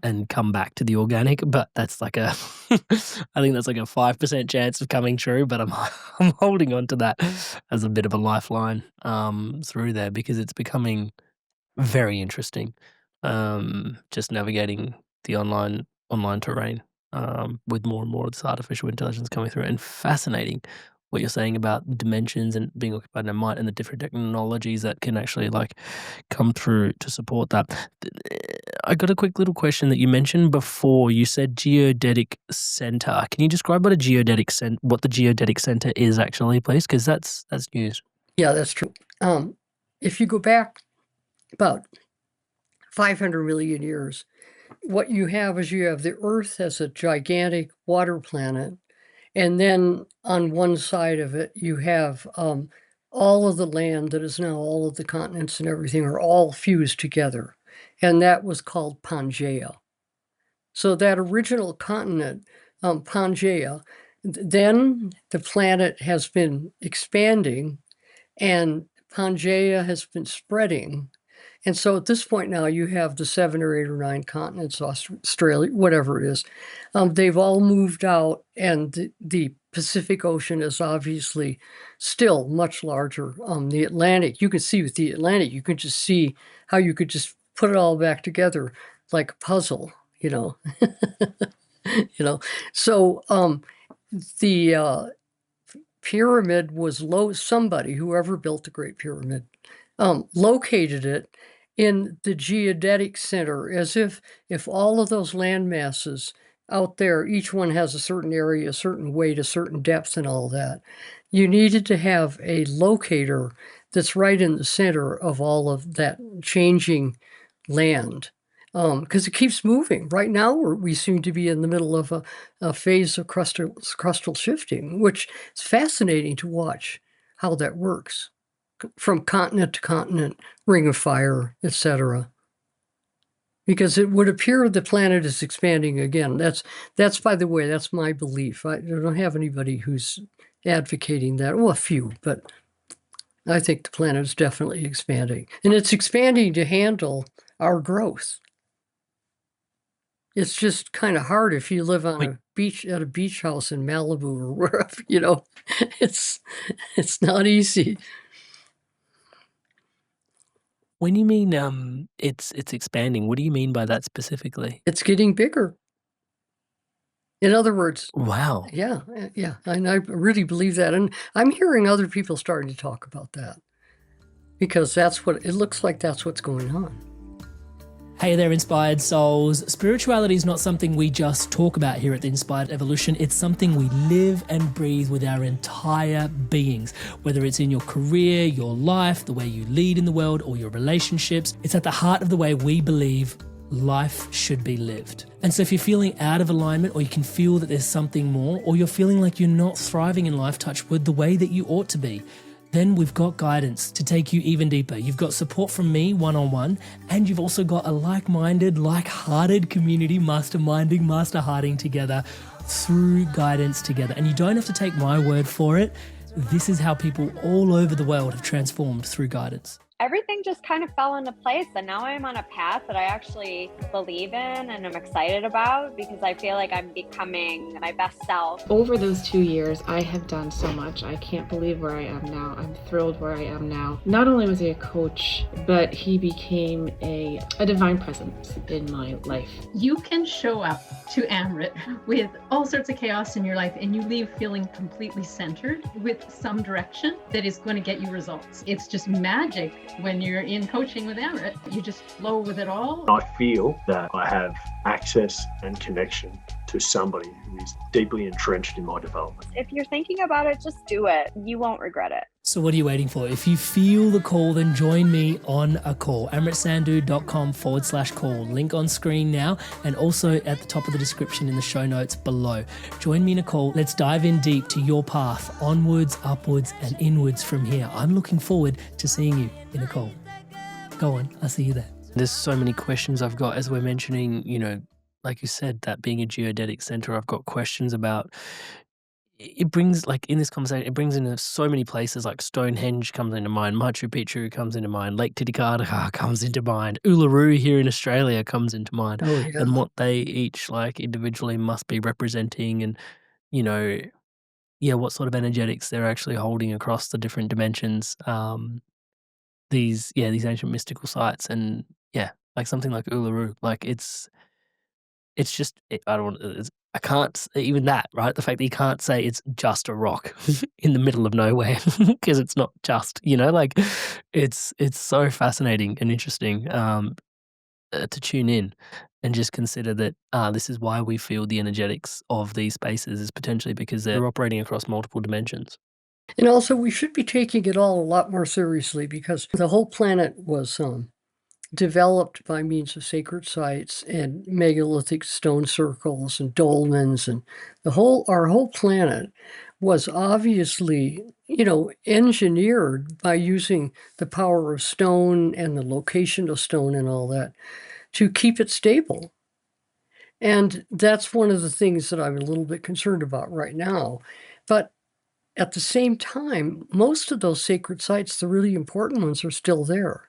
and come back to the organic. But that's like I think that's like a 5% chance of coming true. But I'm holding on to that as a bit of a lifeline through there, because it's becoming very interesting. Just navigating the online terrain with more and more of this artificial intelligence coming through, and fascinating what you're saying about dimensions and being occupied in mind and the different technologies that can actually like come through to support that. I got a quick little question that you mentioned before. You said geodetic center. Can you describe what what the geodetic center is actually, please? Because that's news. Yeah, that's true. If you go back about 500 million years, what you have is the Earth as a gigantic water planet. And then on one side of it, you have all of the land that is now all of the continents and everything are all fused together. And that was called Pangaea. So that original continent, Pangaea, then the planet has been expanding and Pangaea has been spreading. And so at this point now, you have the 7 or 8 or 9 continents, Australia, whatever it is. They've all moved out, and the Pacific Ocean is obviously still much larger. The Atlantic, you can see with the Atlantic, you can just see how you could just put it all back together like a puzzle, you know. So the pyramid was somebody, whoever built the Great Pyramid, located it in the geodetic center, as if all of those land masses out there, each one has a certain area, a certain weight, a certain depth, and all that. You needed to have a locator that's right in the center of all of that changing land, because it keeps moving. Right now, we seem to be in the middle of a phase of crustal shifting, which is fascinating to watch how that works from continent to continent, ring of fire, etc. Because it would appear the planet is expanding again. That's by the way, that's my belief. I don't have anybody who's advocating that. Well, a few, but I think the planet is definitely expanding. And it's expanding to handle our growth. It's just kind of hard if you live on a beach house in Malibu or wherever, it's not easy. When you mean it's expanding, what do you mean by that specifically? It's getting bigger. In other words, Wow. yeah, and I really believe that. And I'm hearing other people starting to talk about that because that's what it looks like. That's what's going on. Hey there, Inspired Souls. Spirituality is not something we just talk about here at the Inspired Evolution. It's something we live and breathe with our entire beings. Whether it's in your career, your life, the way you lead in the world, or your relationships, it's at the heart of the way we believe life should be lived. And so if you're feeling out of alignment, or you can feel that there's something more, or you're feeling like you're not thriving in life, touch wood, the way that you ought to be, then we've got guidance to take you even deeper. You've got support from me one-on-one, and you've also got a like-minded, like-hearted community masterminding, master-hearting together through guidance together. And you don't have to take my word for it. This is how people all over the world have transformed through guidance. Everything just kind of fell into place, and now I'm on a path that I actually believe in and I'm excited about, because I feel like I'm becoming my best self. Over those 2 years, I have done so much. I can't believe where I am now. I'm thrilled where I am now. Not only was he a coach, but he became a divine presence in my life. You can show up to Amrit with all sorts of chaos in your life, and you leave feeling completely centered with some direction that is going to get you results. It's just magic. When you're in coaching with Amrit, you just flow with it all. I feel that I have access and connection to somebody who is deeply entrenched in my development. If you're thinking about it, just do it. You won't regret it. So what are you waiting for? If you feel the call, then join me on a call. amritsandhu.com/call. Link on screen now, and also at the top of the description in the show notes below. Join me in a call. Let's dive in deep to your path, onwards, upwards, and inwards from here. I'm looking forward to seeing you in a call. Go on, I'll see you there. There's so many questions I've got as we're mentioning, like you said, that being a geodetic center. I've got questions about, it brings, like in this conversation, it brings into so many places, like Stonehenge comes into mind, Machu Picchu comes into mind, Lake Titicaca comes into mind, Uluru here in Australia comes into mind, and what they each like individually must be representing, and what sort of energetics they're actually holding across the different dimensions. These ancient mystical sites, and like something like Uluru, like it's just, I don't want, I can't even that, right? The fact that you can't say it's just a rock in the middle of nowhere, because it's not just, like it's so fascinating and interesting to tune in and just consider that this is why we feel the energetics of these spaces is potentially because they're operating across multiple dimensions. And also, we should be taking it all a lot more seriously, because the whole planet was developed by means of sacred sites and megalithic stone circles and dolmens, and our whole planet was obviously, engineered by using the power of stone and the location of stone and all that to keep it stable. And that's one of the things that I'm a little bit concerned about right now. But at the same time, most of those sacred sites, the really important ones, are still there.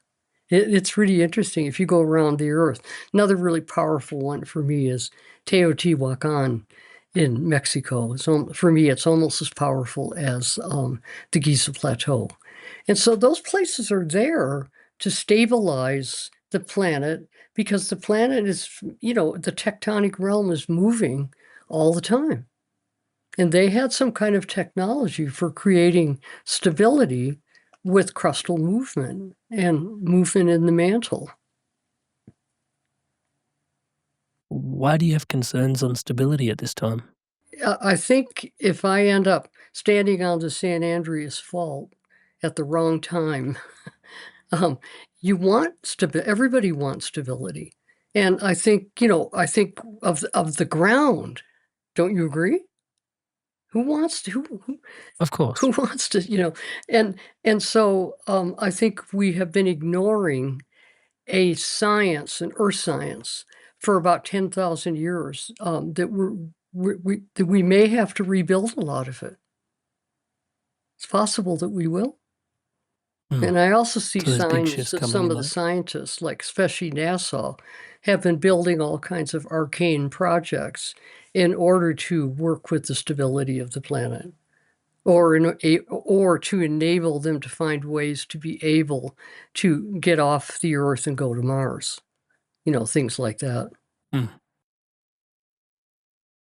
It's really interesting if you go around the earth. Another really powerful one for me is Teotihuacan in Mexico. For me, it's almost as powerful as the Giza Plateau. And so those places are there to stabilize the planet, because the planet is, the tectonic realm is moving all the time. And they had some kind of technology for creating stability with crustal movement and movement in the mantle. Why do you have concerns on stability at this time? I think if I end up standing on the San Andreas Fault at the wrong time, everybody wants stability. And I think, I think of the ground. Don't you agree? Who wants to? Of course. Who wants to? And so I think we have been ignoring a science, an earth science, for about 10,000 years. That we may have to rebuild a lot of it. It's possible that we will. And I also see signs that some of the scientists, like especially NASA, have been building all kinds of arcane projects in order to work with the stability of the planet, or to enable them to find ways to be able to get off the Earth and go to Mars. Things like that.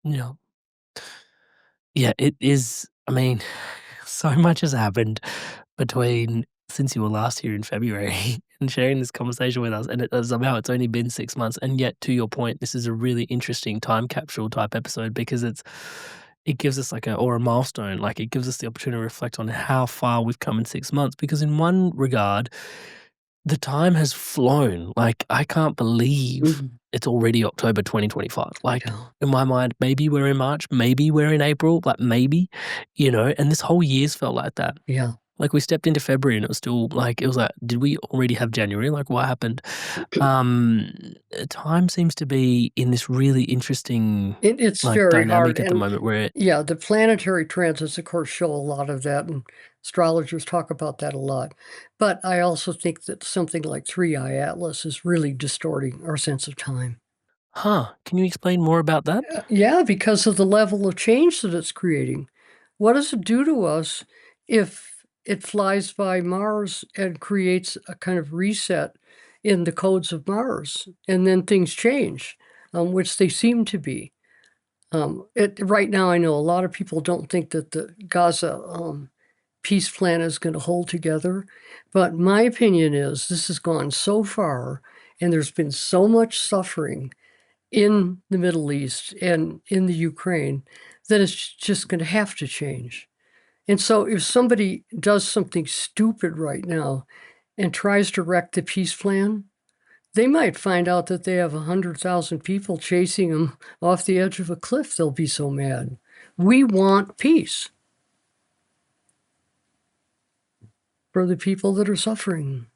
Yeah, it is. I mean, so much has happened between since you were last here in February and sharing this conversation with us, and somehow it's only been 6 months, and yet, to your point, this is a really interesting time capsule type episode because it gives us like a milestone, like it gives us the opportunity to reflect on how far we've come in 6 months, because in one regard, the time has flown. Like, I can't believe it's already October 2025. Like, in my mind, maybe we're in March, maybe we're in April, like maybe, and this whole year's felt like that. Yeah. Like, we stepped into February and it was still like, did we already have January? Like, what happened? Time seems to be in this really interesting It's like very dynamic hard. at the And moment where yeah, the planetary transits, of course, show a lot of that, and astrologers talk about that a lot. But I also think that something like 3-eye Atlas is really distorting our sense of time. can you explain more about that? Yeah, because of the level of change that it's creating. What does it do to us if it flies by Mars and creates a kind of reset in the codes of Mars, and then things change, which they seem to be? Right now, I know a lot of people don't think that the Gaza peace plan is going to hold together, but my opinion is this has gone so far, and there's been so much suffering in the Middle East and in the Ukraine that it's just going to have to change. And so if somebody does something stupid right now and tries to wreck the peace plan, they might find out that they have 100,000 people chasing them off the edge of a cliff. They'll be so mad. We want peace for the people that are suffering.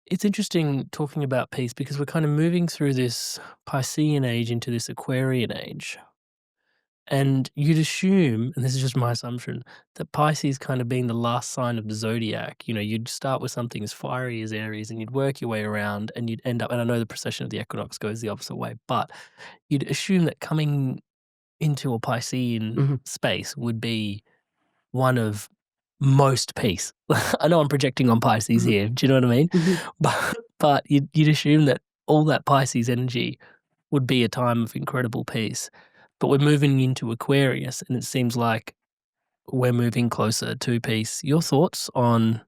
It's interesting talking about peace because we're kind of moving through this Piscean age into this Aquarian age. And you'd assume, and this is just my assumption, that Pisces kind of being the last sign of the zodiac, you'd start with something as fiery as Aries and you'd work your way around and you'd end up, and I know the precession of the equinox goes the opposite way, but you'd assume that coming into a Piscean space would be one of most peace. I know I'm projecting on Pisces here. Do you know what I mean? But you'd assume that all that Pisces energy would be a time of incredible peace. But we're moving into Aquarius, and it seems like we're moving closer to peace. Your thoughts on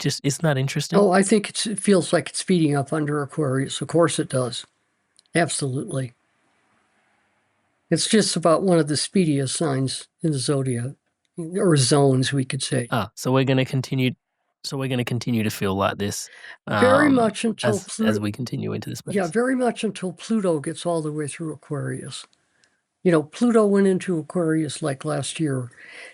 isn't that interesting? Oh, I think it feels like it's speeding up under Aquarius. Of course it does. Absolutely. It's just about one of the speediest signs in the zodiac, or zones, we could say. So we're going to continue. So we're going to continue to feel like this very much until as we continue into this space. Yeah, very much until Pluto gets all the way through Aquarius. Pluto went into Aquarius like last year,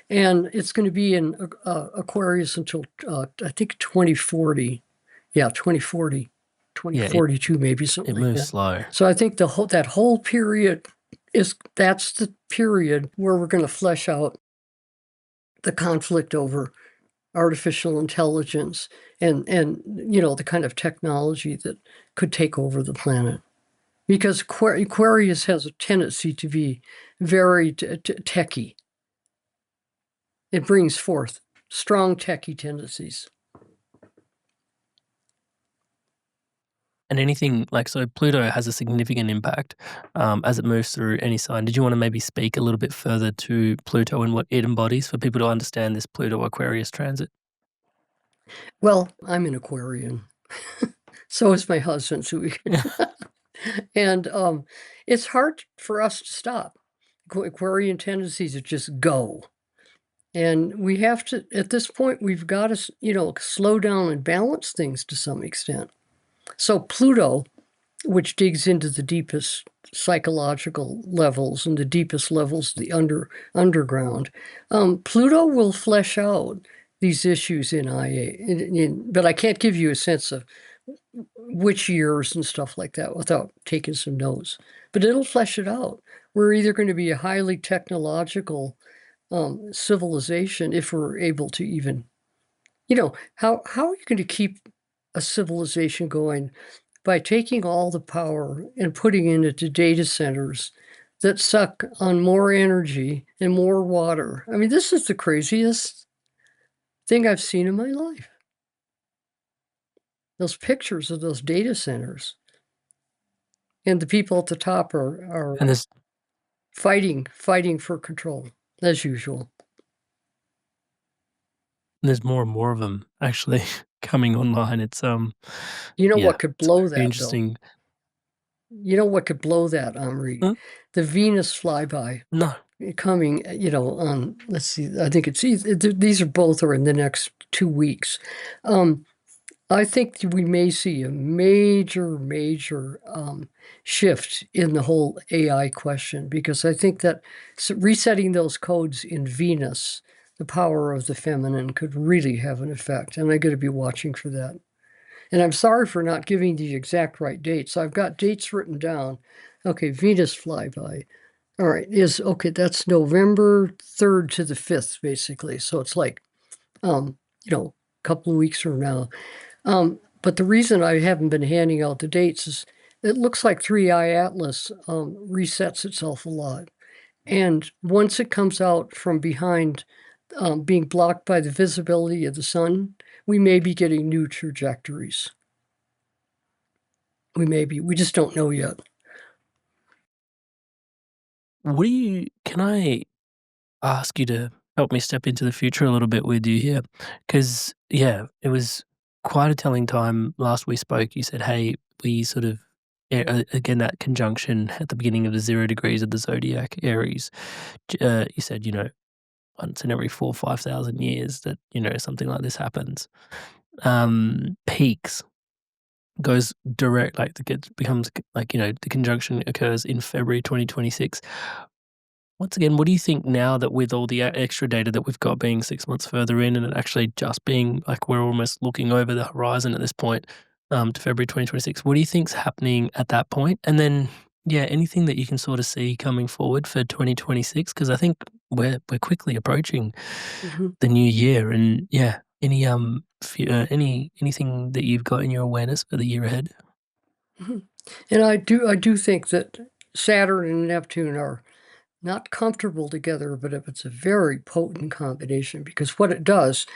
and it's going to be in Aquarius until I think 2040. Yeah, 2040, 2042, maybe something like that. It moves slow. So I think that whole period that's the period where we're going to flesh out the conflict over artificial intelligence and the kind of technology that could take over the planet. Because Aquarius has a tendency to be very techy. It brings forth strong techie tendencies. And anything so Pluto has a significant impact as it moves through any sign. Did you want to maybe speak a little bit further to Pluto and what it embodies for people to understand this Pluto-Aquarius transit? Well, I'm an Aquarian. So is my husband. And it's hard for us to stop. Aquarian tendencies to just go. And we have to, at this point, we've got to, slow down and balance things to some extent. So Pluto, which digs into the deepest psychological levels and the deepest levels of the underground, Pluto will flesh out these issues in IA. But I can't give you a sense of which years and stuff like that without taking some notes. But it'll flesh it out. We're either going to be a highly technological civilization if we're able to even, how are you going to keep a civilization going by taking all the power and putting it into data centers that suck on more energy and more water? I mean, this is the craziest thing I've seen in my life. Those pictures of those data centers, and the people at the top are fighting for control as usual. There's more and more of them actually coming online. It's You know yeah, what could it's blow very that, though? interesting. You know what could blow that, Henri? Huh? The Venus flyby No. coming, on, let's see, I think these are both are in the next 2 weeks. I think we may see a major shift in the whole AI question, because I think that resetting those codes in Venus, the power of the feminine, could really have an effect. And I got to be watching for that. And I'm sorry for not giving the exact right dates. I've got dates written down. Okay, Venus flyby. All right, that's November 3rd to the 5th, basically. So it's like, a couple of weeks from now. But the reason I haven't been handing out the dates is it looks like 3i Atlas resets itself a lot. And once it comes out from behind being blocked by the visibility of the sun, we may be getting new trajectories. We just don't know yet. Can I ask you to help me step into the future a little bit with you here? Because, yeah, it was quite a telling time last we spoke. You said, hey, we sort of, again, that conjunction at the beginning of the 0 degrees of the zodiac, Aries, you said, once in every 4,000 or 5,000 years that, something like this happens. Peaks goes direct, like it becomes like, the conjunction occurs in February 2026. Once again, what do you think now that with all the extra data that we've got being 6 months further in and it actually just being like we're almost looking over the horizon at this point to February 2026, what do you think's happening at that point? And then, yeah, anything that you can sort of see coming forward for 2026? Because I think we're quickly approaching the new year, and yeah, anything that you've got in your awareness for the year ahead? And I do think that Saturn and Neptune are not comfortable together, but it's a very potent combination, because what it does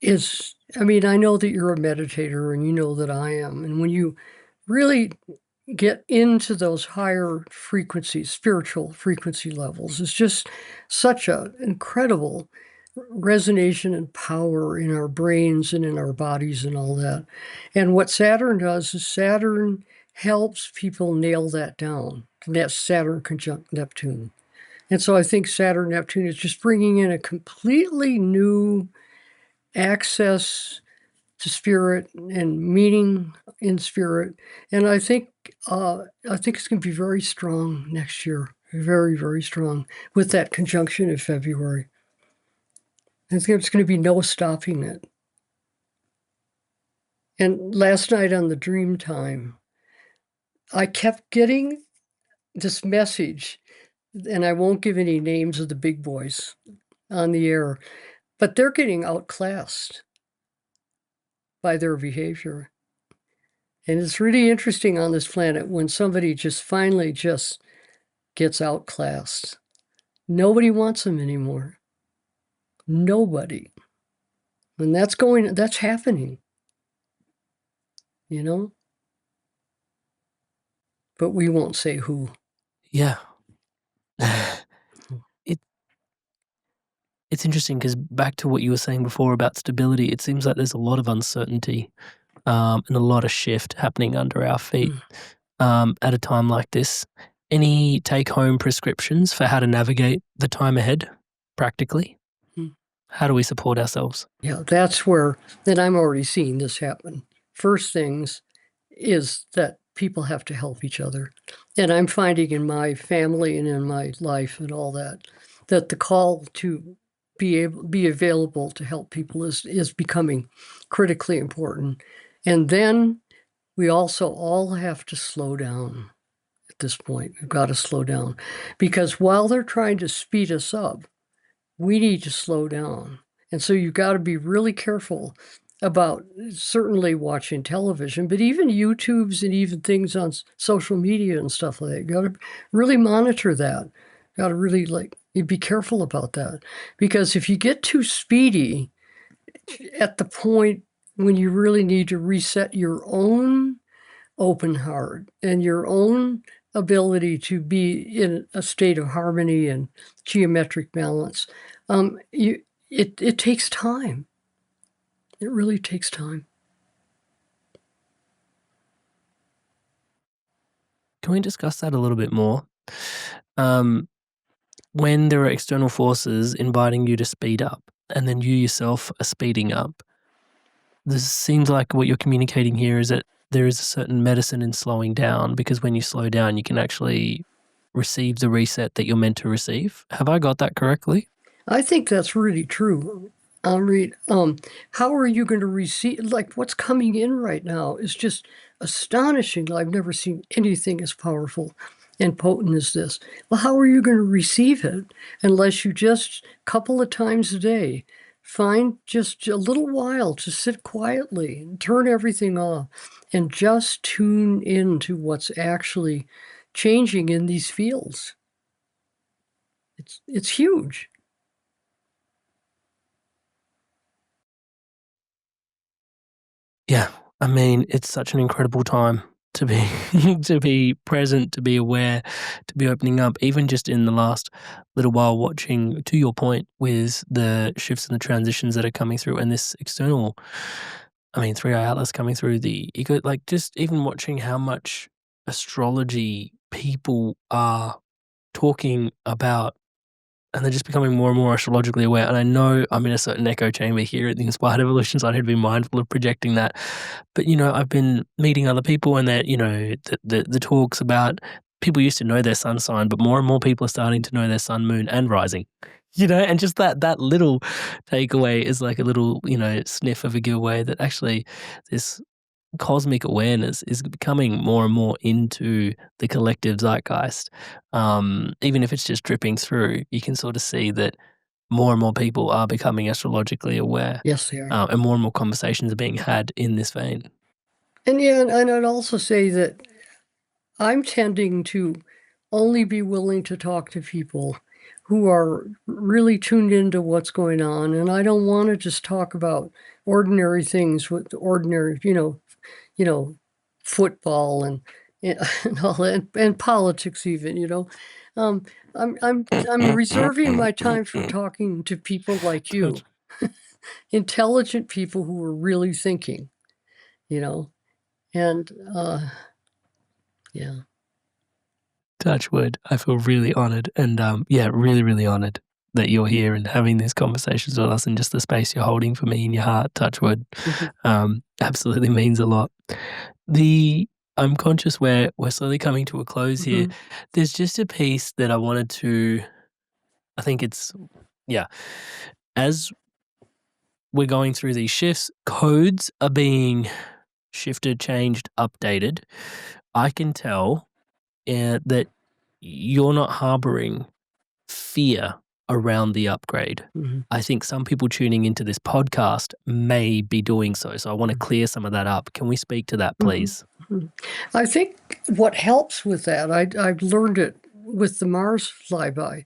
is, I know that you're a meditator and you know that I am. And when you really get into those higher frequencies, spiritual frequency levels, it's just such an incredible resonation and power in our brains and in our bodies and all that. And what Saturn does is Saturn helps people nail that down. And that's Saturn conjunct Neptune. And so I think Saturn-Neptune is just bringing in a completely new access to spirit and meaning in spirit. And I think it's going to be very strong next year, very, very strong, with that conjunction in February. I think there's going to be no stopping it. And last night on the Dream Time, I kept getting this message, and I won't give any names of the big boys on the air, but they're getting outclassed by their behavior. And it's really interesting on this planet when somebody just finally just gets outclassed. Nobody wants them anymore. Nobody. And that's happening, But we won't say who. Yeah. It's interesting because back to what you were saying before about stability, it seems like there's a lot of uncertainty and a lot of shift happening under our feet at a time like this. Any take-home prescriptions for how to navigate the time ahead practically? How do we support ourselves? Yeah, that's where then I'm already seeing this happen. First things is that people have to help each other. And I'm finding in my family and in my life and all that the call to be available to help people is becoming critically important. And then we also all have to slow down at this point. We've got to slow down, because while they're trying to speed us up, we need to slow down. And so you've got to be really careful about certainly watching television, but even YouTubes and even things on social media and stuff like that. You got to really monitor that. Got to really you be careful about that, because if you get too speedy at the point when you really need to reset your own open heart and your own ability to be in a state of harmony and geometric balance, it takes time. It really takes time. Can we discuss that a little bit more? When there are external forces inviting you to speed up, and then you yourself are speeding up, this seems like what you're communicating here is that there is a certain medicine in slowing down, because when you slow down, you can actually receive the reset that you're meant to receive. Have I got that correctly? I think that's really true. Read, how are you going to receive, like what's coming in right now is just astonishing. I've never seen anything as powerful and potent as this. Well, how are you going to receive it unless you just a couple of times a day find just a little while to sit quietly and turn everything off and just tune into what's actually changing in these fields? It's huge. Yeah, I mean, it's such an incredible time to be to be present, to be aware, to be opening up. Even just in the last little while, watching, to your point, with the shifts and the transitions that are coming through, and this external, I mean, 3-eye atlas coming through the ego, like just even watching how much astrology people are talking about, and they're just becoming more and more astrologically aware. And I know I'm in a certain echo chamber here at the Inspired Evolution, so I need to be mindful of projecting that. But, I've been meeting other people, and that, the talks about people used to know their sun sign, but more and more people are starting to know their sun, moon, and rising. And just that little takeaway is like a little, sniff of a giveaway that actually this cosmic awareness is becoming more and more into the collective zeitgeist. Even if it's just dripping through, you can sort of see that more and more people are becoming astrologically aware. Yes, they are. And more conversations are being had in this vein. And yeah, and I'd also say that I'm tending to only be willing to talk to people who are really tuned into what's going on. And I don't want to just talk about ordinary things with ordinary, football and all that, and politics even. I'm reserving my time for talking to people like you, intelligent people who are really thinking, and yeah. Touch wood. I feel really honored, and really, really honored that you're here and having these conversations with us, and just the space you're holding for me in your heart. Touch wood. Absolutely means a lot. I'm conscious we're slowly coming to a close here. There's just a piece that I wanted to, I think it's, as we're going through these shifts, codes are being shifted, changed, updated. I can tell that you're not harboring fear around the upgrade. I think some people tuning into this podcast may be doing so. So I want to clear some of that up. Can we speak to that, please? I think what helps with that, I've learned it with the Mars flyby,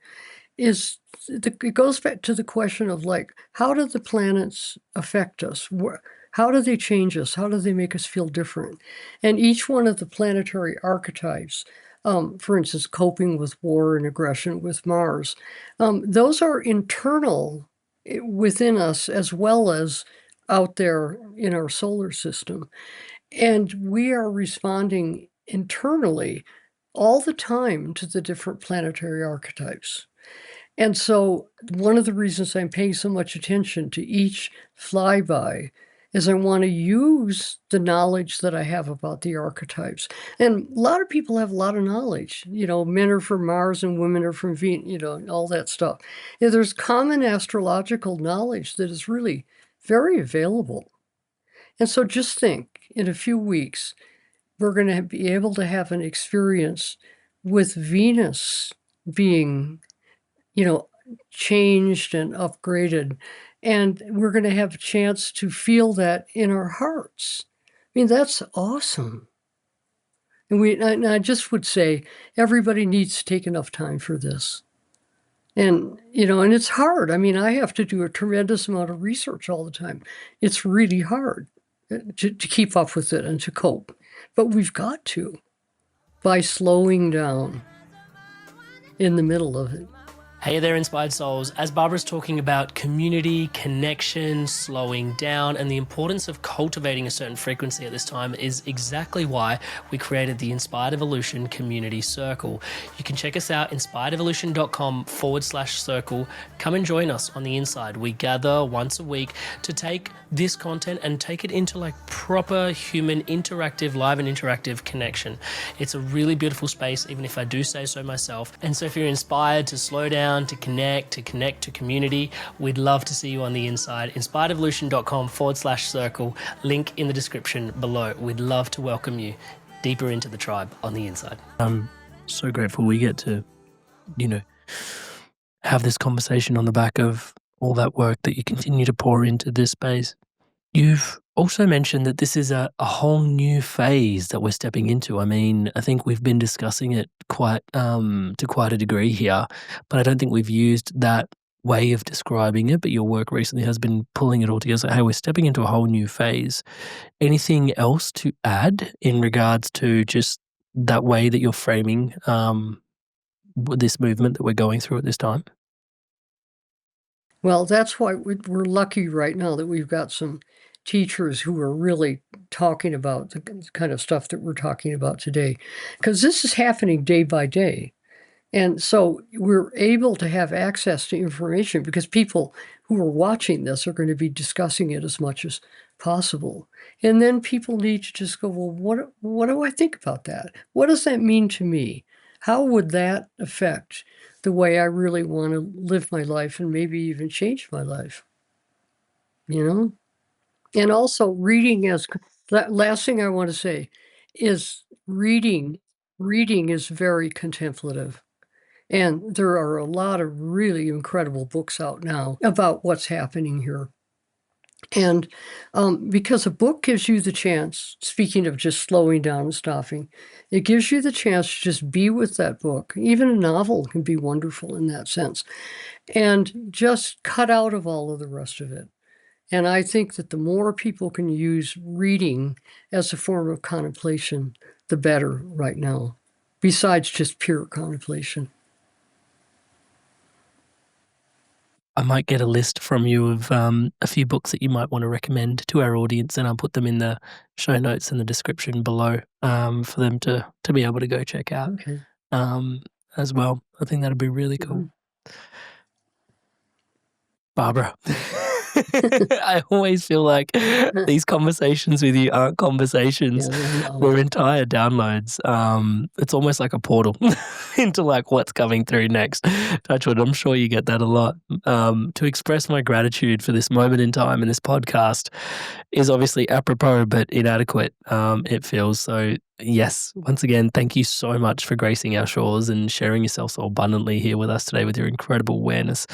is it goes back to the question of like, how do the planets affect us? How do they change us? How do they make us feel different? And each one of the planetary archetypes, for instance, coping with war and aggression with Mars, those are internal within us as well as out there in our solar system. And we are responding internally all the time to the different planetary archetypes. And so one of the reasons I'm paying so much attention to each flyby is I want to use the knowledge that I have about the archetypes. And a lot of people have a lot of knowledge. Men are from Mars and women are from Venus, and all that stuff. There's common astrological knowledge that is really very available. And so just think, in a few weeks, we're going to be able to have an experience with Venus being, changed and upgraded. And we're going to have a chance to feel that in our hearts. I mean, that's awesome. And I just would say everybody needs to take enough time for this. And, and it's hard. I mean, I have to do a tremendous amount of research all the time. It's really hard to keep up with it and to cope. But we've got to, by slowing down in the middle of it. Hey there, Inspired Souls. As Barbara's talking about community, connection, slowing down, and the importance of cultivating a certain frequency at this time is exactly why we created the Inspired Evolution Community Circle. You can check us out, inspiredevolution.com/circle. Come and join us on the inside. We gather once a week to take this content and take it into like proper human interactive, live and interactive connection. It's a really beautiful space, even if I do say so myself. And so if you're inspired to slow down, to connect to community, we'd love to see you on the inside. inspiredevolution.com/circle, link in the description below. We'd love to welcome you deeper into the tribe on the inside. I'm so grateful we get to, have this conversation on the back of all that work that you continue to pour into this space. You've also mentioned that this is a whole new phase that we're stepping into. I mean, I think we've been discussing it to quite a degree here, but I don't think we've used that way of describing it. But your work recently has been pulling it all together. So, hey, we're stepping into a whole new phase. Anything else to add in regards to just that way that you're framing this movement that we're going through at this time? Well, that's why we're lucky right now that we've got some teachers who are really talking about the kind of stuff that we're talking about today, because this is happening day by day. And so we're able to have access to information because people who are watching this are going to be discussing it as much as possible. And then people need to just go, well, what do I think about that? What does that mean to me? How would that affect the way I really want to live my life and maybe even change my life? And also reading last thing I want to say is reading is very contemplative. And there are a lot of really incredible books out now about what's happening here. And because a book gives you the chance, speaking of just slowing down and stopping, it gives you the chance to just be with that book. Even a novel can be wonderful in that sense. And just cut out of all of the rest of it. And I think that the more people can use reading as a form of contemplation, the better right now, besides just pure contemplation. I might get a list from you of a few books that you might want to recommend to our audience, and I'll put them in the show notes in the description below for them to be able to go check out as well. I think that'd be really cool. Barbara, I always feel like these conversations with you aren't conversations. We're entire downloads. It's almost like a portal into like what's coming through next. Touchwood, I'm sure you get that a lot. To express my gratitude for this moment in time and this podcast is obviously apropos but inadequate, it feels. So yes, once again, thank you so much for gracing our shores and sharing yourself so abundantly here with us today with your incredible awareness.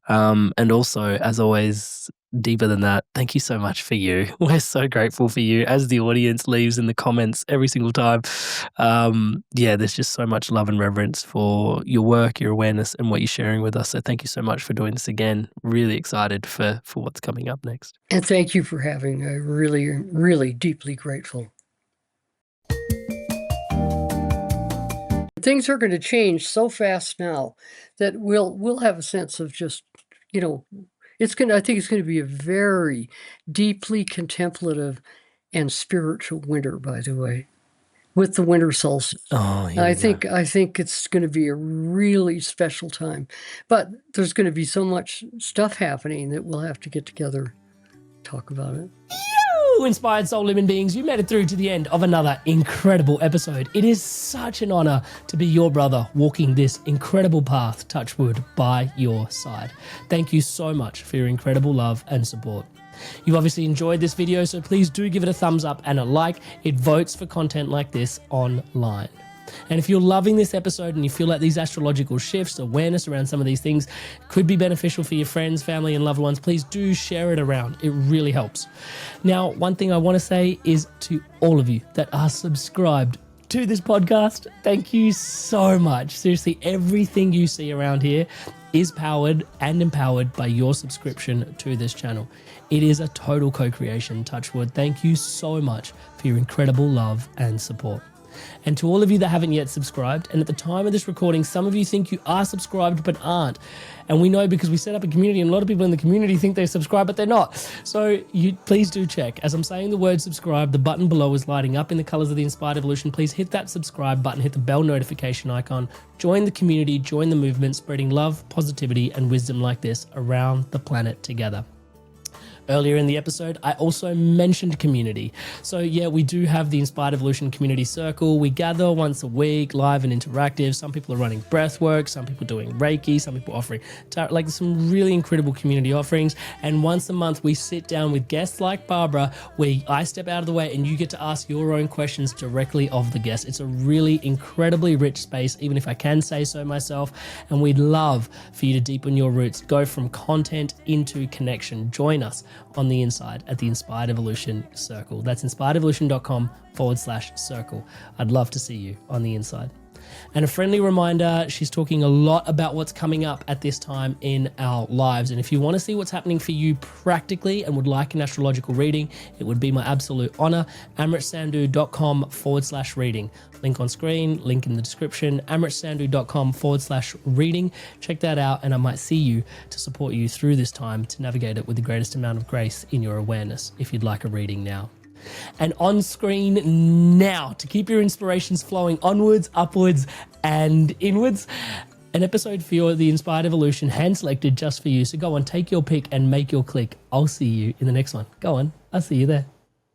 And also, as always, deeper than that, thank you so much for you. We're so grateful for you, as the audience leaves in the comments every single time. There's just so much love and reverence for your work, your awareness, and what you're sharing with us. So thank you so much for doing this again. Really excited for what's coming up next. And thank you for having me. I'm really, really deeply grateful. Things are going to change so fast now that we'll have a sense of just, I think it's going to be a very deeply contemplative and spiritual winter, by the way, with the winter solstice. I think it's going to be a really special time. But there's going to be so much stuff happening that we'll have to get together, talk about it. Inspired soul living beings, you made it through to the end of another incredible episode. It is such an honor to be your brother walking this incredible path, touchwood, by your side. Thank you so much for your incredible love and support. You've obviously enjoyed this video, so please do give it a thumbs up and a like. It votes for content like this online. And if you're loving this episode and you feel like these astrological shifts, awareness around some of these things could be beneficial for your friends, family, and loved ones, please do share it around. It really helps. Now, one thing I want to say is to all of you that are subscribed to this podcast, thank you so much. Seriously, everything you see around here is powered and empowered by your subscription to this channel. It is a total co-creation, touchwood. Thank you so much for your incredible love and support. And to all of you that haven't yet subscribed, and at the time of this recording, some of you think you are subscribed but aren't. And we know because we set up a community, and a lot of people in the community think they're subscribed, but they're not. So you please do check. As I'm saying the word subscribe, the button below is lighting up in the colors of the Inspired Evolution. Please hit that subscribe button, hit the bell notification icon, join the community, join the movement, spreading love, positivity, and wisdom like this around the planet together. Earlier in the episode, I also mentioned community. So yeah, we do have the Inspired Evolution Community Circle. We gather once a week, live and interactive. Some people are running breath work, some people doing Reiki, some people offering like some really incredible community offerings. And once a month, we sit down with guests like Barbara, where I step out of the way and you get to ask your own questions directly of the guest. It's a really incredibly rich space, even if I can say so myself. And we'd love for you to deepen your roots, go from content into connection. Join us on the inside at the Inspired Evolution Circle. That's inspiredevolution.com/circle. I'd love to see you on the inside. And a friendly reminder, she's talking a lot about what's coming up at this time in our lives. And if you want to see what's happening for you practically and would like an astrological reading, it would be my absolute honor. amritsandhu.com/reading. Link on screen, link in the description, amritsandhu.com/reading. Check that out, and I might see you to support you through this time to navigate it with the greatest amount of grace in your awareness if you'd like a reading now. And on screen now, to keep your inspirations flowing onwards, upwards, and inwards, an episode for the Inspired Evolution, hand-selected just for you. So go on, take your pick and make your click. I'll see you in the next one. Go on, I'll see you there.